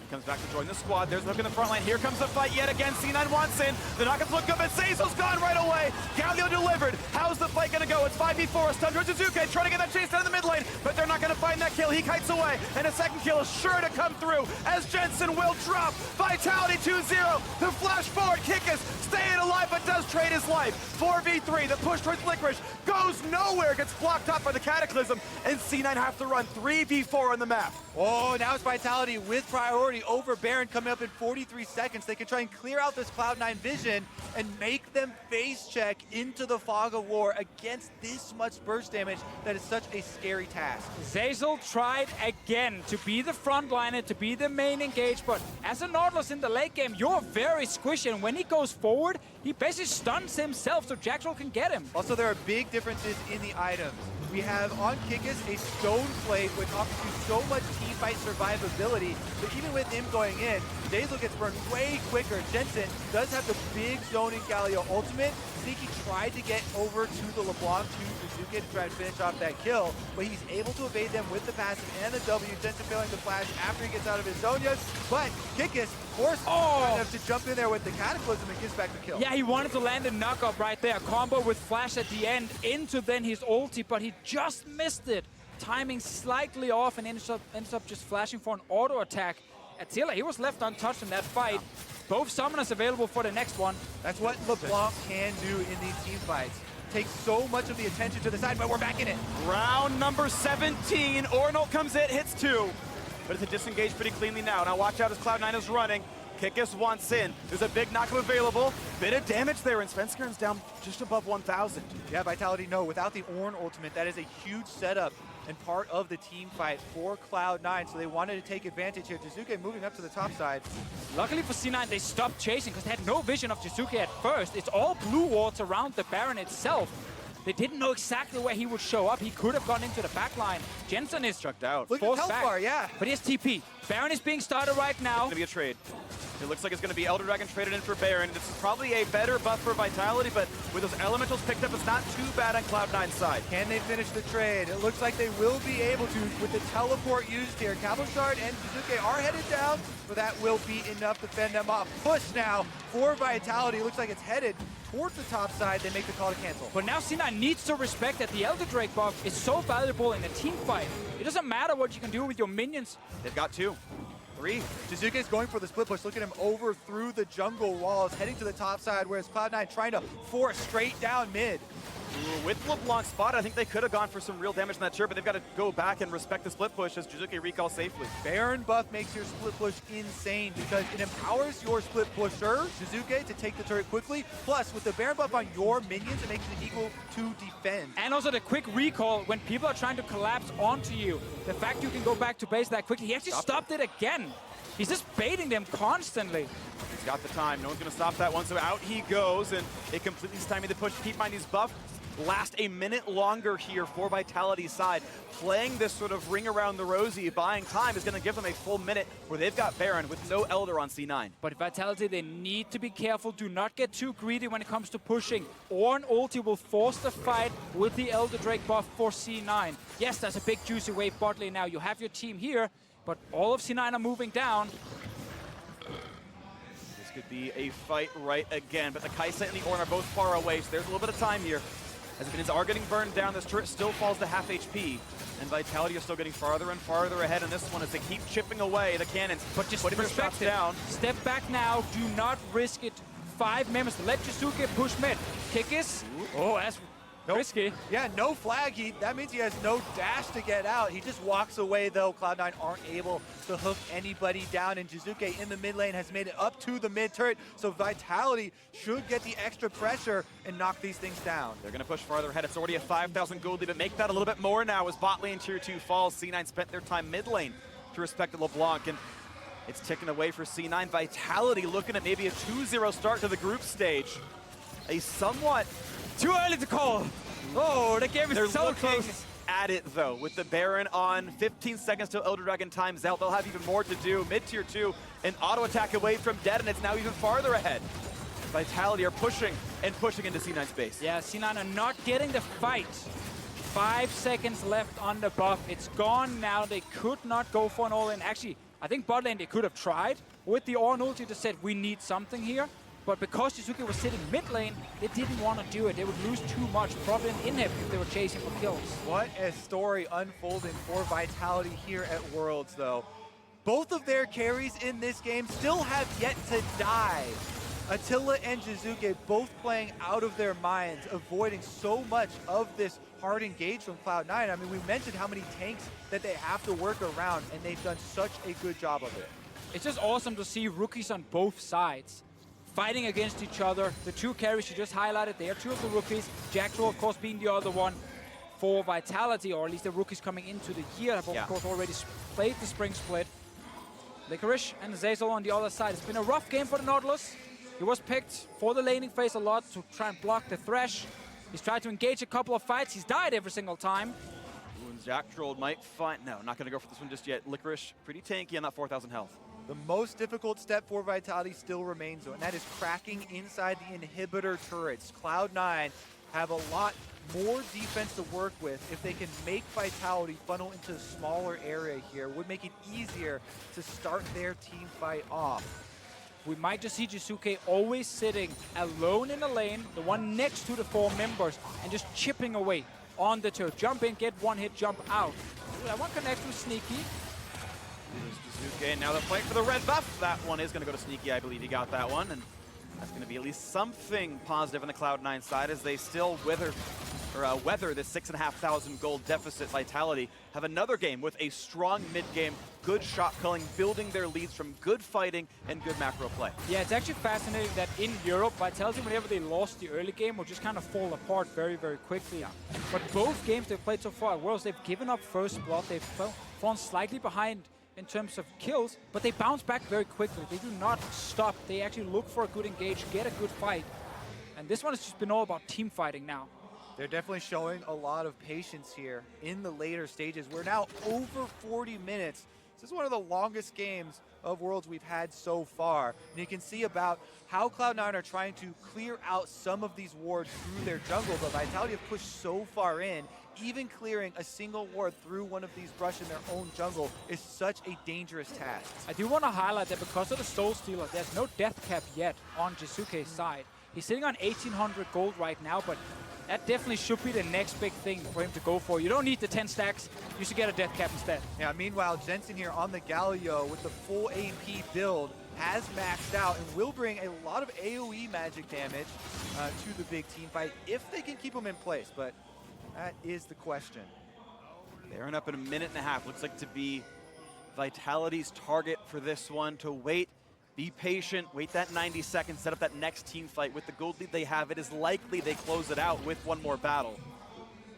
He comes back to join the squad. There's a hook in the front line. Here comes the fight yet again. C9 wants in. The knockouts look good, but Zazel's gone right away. Galio delivered. How's the fight gonna go? It's 5v4. Stun towards Jizuke, trying to get that chase down in the mid lane, but they're not gonna find that kill. He kites away, and a second kill is sure to come through as Jensen will drop. Vitality 2-0. The flash forward. Kickus staying alive, but does trade his life. 4v3. The push towards Licorice goes nowhere. Gets blocked up by the Cataclysm, and C9 have to run 3v4 on the map. Oh, now it's Vitality with priority over Baron coming up in 43 seconds. They can try and clear out this Cloud9 vision and make them face check into the Fog of War against this much burst damage. That is such a scary task. Zazel tried again to be the frontliner, to be the main engage, but as a Nautilus in the late game, you're very squishy, and when he goes forward, he basically stuns himself so Jaxxal can get him. Also, there are big differences in the items. We have on Kickus a stone plate, which offers you so much teamfight survivability, but even with him going in, Zazel gets burned way quicker. Jensen does have the big zoning Galio ultimate. Sneaky tried to get over to the LeBlanc to Jizuke to try to finish off that kill, but he's able to evade them with the passive and the W. Jensen failing to flash after he gets out of his zonias, but Kickus forced enough to jump in there with the Cataclysm and gives back the kill. Yeah, he wanted to land a knockup right there. Combo with flash at the end into then his ulti, but he just missed it. Timing slightly off and ends up just flashing for an auto attack. Attila, he was left untouched in that fight. Both summoners available for the next one. That's what LeBlanc can do in these team fights. Take so much of the attention to the side, but we're back in it. Round number 17. Ornol comes in, hits 2. But it's a disengage pretty cleanly now. Now watch out as Cloud9 is running. Kickus wants in. There's a big knockup available. Bit of damage there, and Svenskeren's down just above 1,000. Yeah, Vitality, no. Without the Ornn ultimate, that is a huge setup and part of the team fight for Cloud9, so they wanted to take advantage here. Jizuke moving up to the top side. Luckily for C9, they stopped chasing because they had no vision of Jizuke at first. It's all blue wards around the Baron itself. They didn't know exactly where he would show up. He could have gone into the back line. Jensen is Chucked out. Look at forced health back. bar, yeah. But he has TP. Baron is being started right now. It's going to be a trade. It looks like it's going to be Elder Dragon traded in for Baron. This is probably a better buff for Vitality, but with those elementals picked up, it's not too bad on Cloud9's side. Can they finish the trade? It looks like they will be able to with the teleport used here. Cavalshard and Jizuke are headed down, but that will be enough to fend them off. Push now for Vitality. Looks like it's headed towards the top side. They make the call to cancel. But now C9 needs to respect that the Elder Drake buff is so valuable in a team fight. It doesn't matter what you can do with your minions. They've got 2. 3. Jizuke is going for the split push. Look at him over through the jungle walls, heading to the top side, whereas Cloud9 trying to force straight down mid. Ooh, with LeBlanc spot, I think they could have gone for some real damage in that turret, but they've got to go back and respect the split push as Jizuke recalls safely. Baron buff makes your split push insane because it empowers your split pusher, Jizuke, to take the turret quickly. Plus, with the Baron buff on your minions, it makes it equal to defend. And also the quick recall when people are trying to collapse onto you. The fact you can go back to base that quickly. He actually stopped it again. He's just baiting them constantly. He's got the time. No one's going to stop that one, so out he goes, and it completely stymied the push. Keep in mind, he's buffed. Last a minute longer here for Vitality's side. Playing this sort of ring around the rosy, buying time is going to give them a full minute where they've got Baron with no Elder on C9. But Vitality, they need to be careful. Do not get too greedy when it comes to pushing. Or an ulti will force the fight with the Elder Drake buff for C9. Yes, that's a big juicy wave bot lane now. You have your team here, but all of C9 are moving down. This could be a fight right again, but the Kai'Sa and the Ornn are both far away, so there's a little bit of time here. As the minions are getting burned down, this turret still falls to half HP. And Vitality are still getting farther and farther ahead in this one as they keep chipping away the cannons. But just putting their shots down. Step back now. Do not risk it. 5 members. Let Jizuke push mid. Kick is. Oh, that's risky. Yeah, no flag. That means he has no dash to get out. He just walks away, though. Cloud9 aren't able to hook anybody down, and Jizuke in the mid lane has made it up to the mid turret, so Vitality should get the extra pressure and knock these things down. They're going to push farther ahead. It's already a 5,000 gold lead, but make that a little bit more now as bot lane tier 2 falls. C9 spent their time mid lane to respect the LeBlanc, and it's ticking away for C9. Vitality looking at maybe a 2-0 start to the group stage. A somewhat... Too early to call. Oh, the game is so close. At it though, with the Baron on 15 seconds till Elder Dragon times out. They'll have even more to do. Mid tier 2, an auto attack away from dead, and it's now even farther ahead. Vitality are pushing and pushing into C9's base. Yeah, C9 are not getting the fight. 5 seconds left on the buff. It's gone now. They could not go for an all-in. Actually, I think bot lane they could have tried. With the Ornn ulti, they said we need something here. But because Jizuke was sitting mid lane, they didn't want to do it. They would lose too much, probably an inhib if they were chasing for kills. What a story unfolding for Vitality here at Worlds, though. Both of their carries in this game still have yet to die. Attila and Jizuke both playing out of their minds, avoiding so much of this hard engage from Cloud9. I mean, we mentioned how many tanks that they have to work around, and they've done such a good job of it. It's just awesome to see rookies on both sides fighting against each other. The 2 carries you just highlighted, they are 2 of the rookies. Jackdaw, of course, being the other one for Vitality, or at least the rookies coming into the year have, of course, already played the Spring Split. Licorice and Zazel on the other side. It's been a rough game for the Nautilus. He was picked for the laning phase a lot to try and block the Thresh. He's tried to engage a couple of fights. He's died every single time. Ooh, and Jack Troll might find... No, not going to go for this one just yet. Licorice, pretty tanky on that 4,000 health. The most difficult step for Vitality still remains, though, and that is cracking inside the inhibitor turrets. Cloud9 have a lot more defense to work with. If they can make Vitality funnel into a smaller area here, would make it easier to start their team fight off. We might just see Jizuke always sitting alone in the lane, the one next to the 4 members, and just chipping away on the turret. Jump in, get 1 hit, jump out. Ooh, that one connects with Sneaky. Jizuke, and now they're playing for the red buff. That one is going to go to Sneaky. I believe he got that one, and that's going to be at least something positive on the Cloud9 side as they still weather this 6,500 gold deficit. Vitality have another game with a strong mid game, good shot calling, building their leads from good fighting and good macro play. Yeah, it's actually fascinating that in Europe, Vitality, whenever they lost the early game, would just kind of fall apart very, very quickly. But both games they've played so far at Worlds, they've given up first blood, they've fallen slightly behind in terms of kills, but they bounce back very quickly. They do not stop. They actually look for a good engage, get a good fight. And this one has just been all about team fighting now. They're definitely showing a lot of patience here in the later stages. We're now over 40 minutes. This is one of the longest games of Worlds we've had so far. And you can see about how Cloud9 are trying to clear out some of these wards through their jungle, but Vitality have pushed so far in, even clearing a single ward through one of these brush in their own jungle is such a dangerous task. I do want to highlight that because of the Soul Stealer, there's no death cap yet on Jizuke's side. He's sitting on 1,800 gold right now, but that definitely should be the next big thing for him to go for. You don't need the 10 stacks. You should get a death cap instead. Yeah, meanwhile, Jensen here on the Galio with the full AP build has maxed out and will bring a lot of AoE magic damage to the big team fight if they can keep him in place, but that is the question. They're up in a minute and a half. Looks like to be Vitality's target for this one, to wait, be patient, wait that 90 seconds, set up that next team fight. With the gold lead they have, it is likely they close it out with one more battle.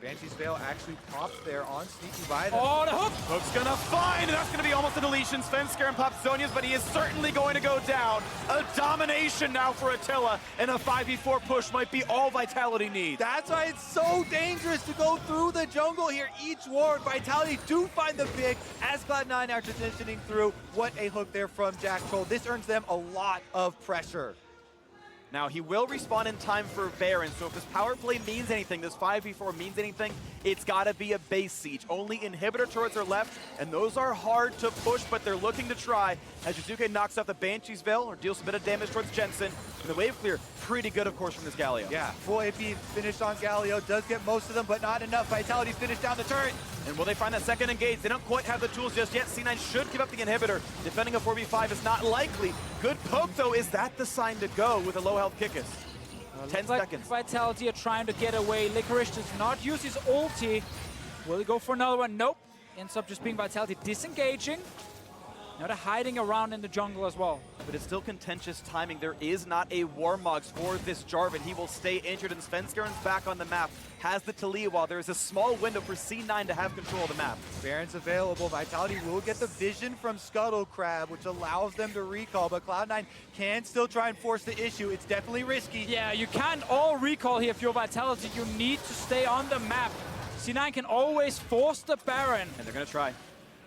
Banshee's Veil actually pops there on Sneaky by Oh, the hook! Hook's gonna find, and that's gonna be almost a deletion. Svenskeren pops Zonia's, but he is certainly going to go down. A domination now for Attila, and a 5v4 push might be all Vitality needs. That's why it's so dangerous to go through the jungle here. Each ward, Vitality do find the pick as Cloud9 are transitioning through. What a hook there from Jack Troll. This earns them a lot of pressure. Now, he will respawn in time for Baron, so if this power play means anything, this 5v4 means anything, it's got to be a base siege. Only inhibitor turrets are left, and those are hard to push, but they're looking to try. As Jizuke knocks out the Banshee's Veil, or deals a bit of damage towards Jensen. And the wave clear, pretty good, of course, from this Galio. Yeah, full AP finish on Galio, does get most of them, but not enough. Vitality's finished down the turret. And will they find that second engage? They don't quite have the tools just yet. C9 should give up the inhibitor. Defending a 4v5 is not likely. Good poke, though. Is that the sign to go with a low health Kickus? 10 seconds. Vitality are trying to get away. Licorice does not use his ulti. Will he go for another one? Nope. Ends up just being Vitality disengaging. Now they're hiding around in the jungle as well. But it's still contentious timing. There is not a Warmogs for this Jarvan. He will stay injured, and Svenskeren's back on the map. Has the Talia while there is a small window for C9 to have control of the map. Baron's available. Vitality will get the vision from Scuttle Crab, which allows them to recall, but Cloud9 can still try and force the issue. It's definitely risky. Yeah, you can't all recall here if you're Vitality. You need to stay on the map. C9 can always force the Baron. And they're going to try.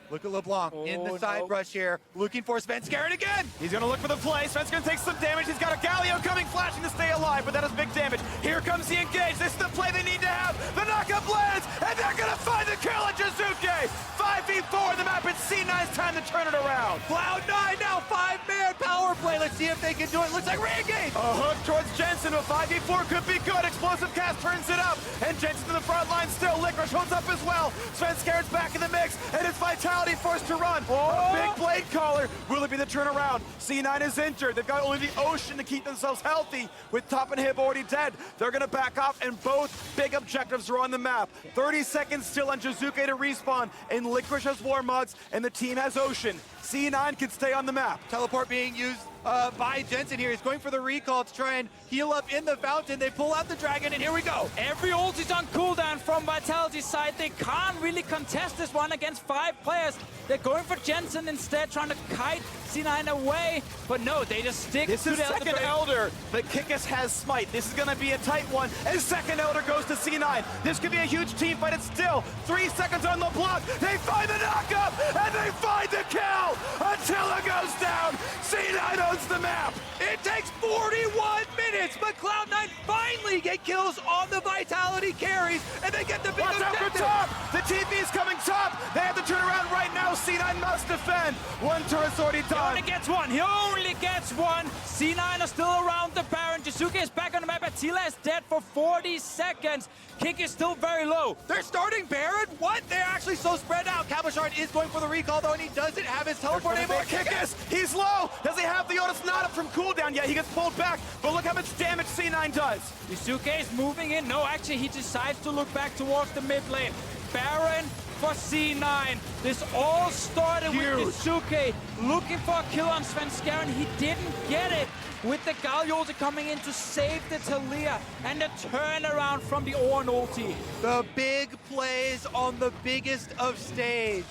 Look at LeBlanc in the side rush here, looking for Svenskeren again. He's going to look for the play. Svenskeren takes some damage. He's got a Galio coming, flashing to stay alive, but that is big damage. Here comes the engage. This is the play they need to have. The knockup lands, and they're going to find the kill on Jizuke. 5v4 on the map. It's C9's time to turn it around. Cloud9 now 5-man power play. Let's see if they can do it. Looks like re-engage. A hook towards Jensen. A 5v4 could be good. Explosive cast turns it up, and Jensen to the front line still. Licorice holds up as well. Svenskeren's back in the mix, and it's Vitality forced to run. A big blade caller. Will it be the turnaround? C9 is injured. They've got only the Ocean to keep themselves healthy. With top and hip already dead, they're going to back off, and both big objectives are on the map. 30 seconds still on Jizuke to respawn, and Licorice has Warmogs, and the team has Ocean. C9 can stay on the map. Teleport being used by Jensen here. He's going for the recall to try and heal up in the fountain. They pull out the dragon, and here we go. Every ult is on cooldown from Vitality's side. They can't really contest this one against 5 players. They're going for Jensen instead, trying to kite C9 away. But no, they just stick this to is the second Elder, but Kickus has Smite. This is going to be a tight one, and second Elder goes to C9. This could be a huge team fight. It's still 3 seconds on the block. They find the knockup, and they find the kill. Attila goes down. C9 owns the map. It takes 41 minutes, but Cloud9 finally get kills on the Vitality carries, and they get the big Watch out for top. The TP is coming top. They have to turn around right now. C9 must defend. One turret's already done. He only gets one. He only gets one. C9 are still around the Baron. Jizuke is back on the map. Attila is dead for 40 seconds. Kick is still very low. They're starting Baron? What? They're actually so spread out. Cabochard is going for the recall, though, and he doesn't have his teleport able. Kickus, he's low. Does he have the Otis? Not up from cooldown yet. He gets pulled back, but look how much damage C9 does. Jizuke is moving in. No, actually, he decides to look back towards the mid lane. Baron for C9. This all started with Jizuke looking for a kill on Svenskeren. He didn't get it. With the Galio ulti coming in to save the Talia, and the turnaround from the Ornn ulti. The big plays on the biggest of stage.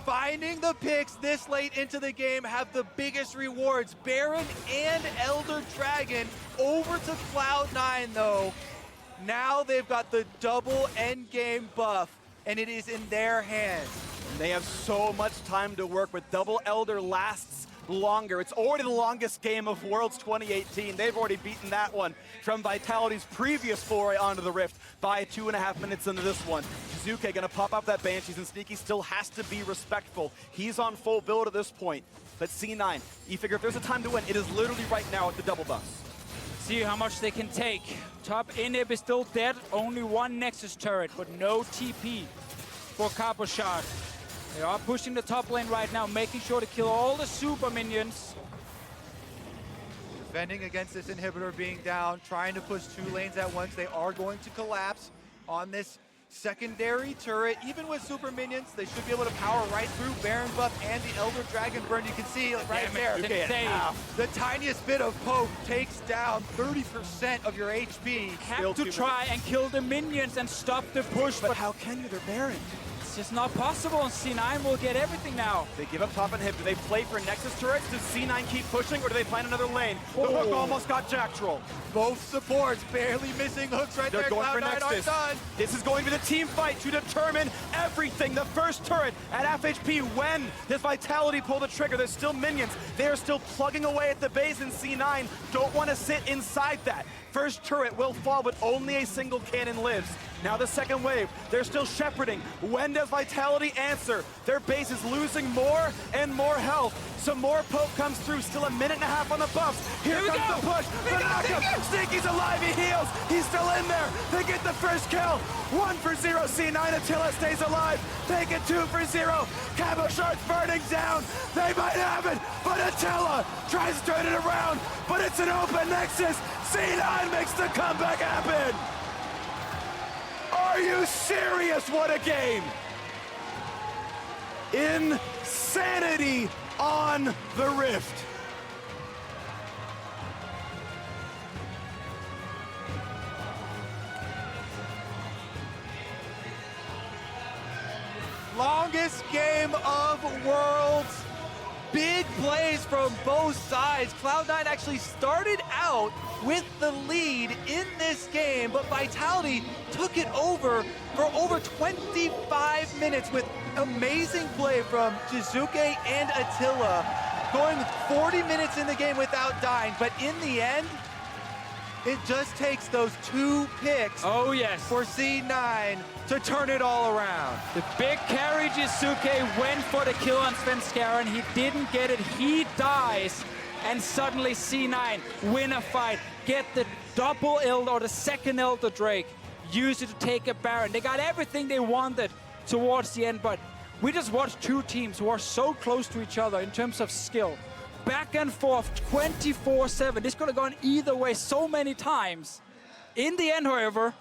Finding the picks this late into the game have the biggest rewards. Baron and Elder Dragon over to Cloud9 though. Now they've got the double endgame buff, and it is in their hands. And they have so much time to work with. Double Elder lasts longer. It's already the longest game of Worlds 2018. They've already beaten that one from Vitality's previous foray onto the Rift by 2.5 minutes into this one. Jizuke gonna pop up that Banshees, and Sneaky still has to be respectful. He's on full build at this point. But C9, you figure if there's a time to win, it is literally right now at the double buffs. see how much they can take. Top Inhib is still dead. Only one Nexus turret, but no TP for Cabochard. They are pushing the top lane right now, making sure to kill all the super minions. Defending against this inhibitor being down, trying to push 2 lanes at once. They are going to collapse on this secondary turret. Even with super minions, they should be able to power right through Baron buff and the Elder Dragon burn. You can see right there, the tiniest bit of poke takes down 30% of your HP. Have to try and kill the minions and stop the push, But how can you? They're Baron. it's just not possible, and C9 will get everything now. They give up top and hip. Do they play for Nexus turrets? Does C9 keep pushing, or do they find another lane? The hook almost got Jack Troll. Both supports barely missing hooks right They're there. going for Cloud9 are Nexus. done. This is going to be the team fight to determine everything. The first turret at FHP. When does Vitality pull the trigger? There's still minions. They are still plugging away at the base, and C9 don't want to sit inside that. First turret will fall, but only a single cannon lives. Now the second wave, they're still shepherding. When does Vitality answer? Their base is losing more and more health. Some more poke comes through, still a minute and a half on the buffs. Here comes the push, the knockup. Sneaky's alive, he heals. He's still in there. They get the first kill. 1-0, C9, Attila stays alive. They get 2-0. Cabochard's burning down. They might have it, but Attila tries to turn it around, but it's an open Nexus. C9 makes the comeback happen. Are you serious? What a game! Insanity on the Rift. Longest game of Worlds. Big plays from both sides. Cloud9 actually started out with the lead in this game, but Vitality took it over for over 25 minutes with amazing play from Jizuke and Attila, going 40 minutes in the game without dying, but in the end, it just takes those 2 picks for C9 to turn it all around. The big carry Jizuke went for the kill on Svenskeren. He didn't get it. He dies. And suddenly C9 win a fight. Get the double Elder or the second Elder Drake. Use it to take a Baron. They got everything they wanted towards the end. But we just watched 2 teams who are so close to each other in terms of skill. Back and forth 24/7. This could have gone either way so many times. In the end, however,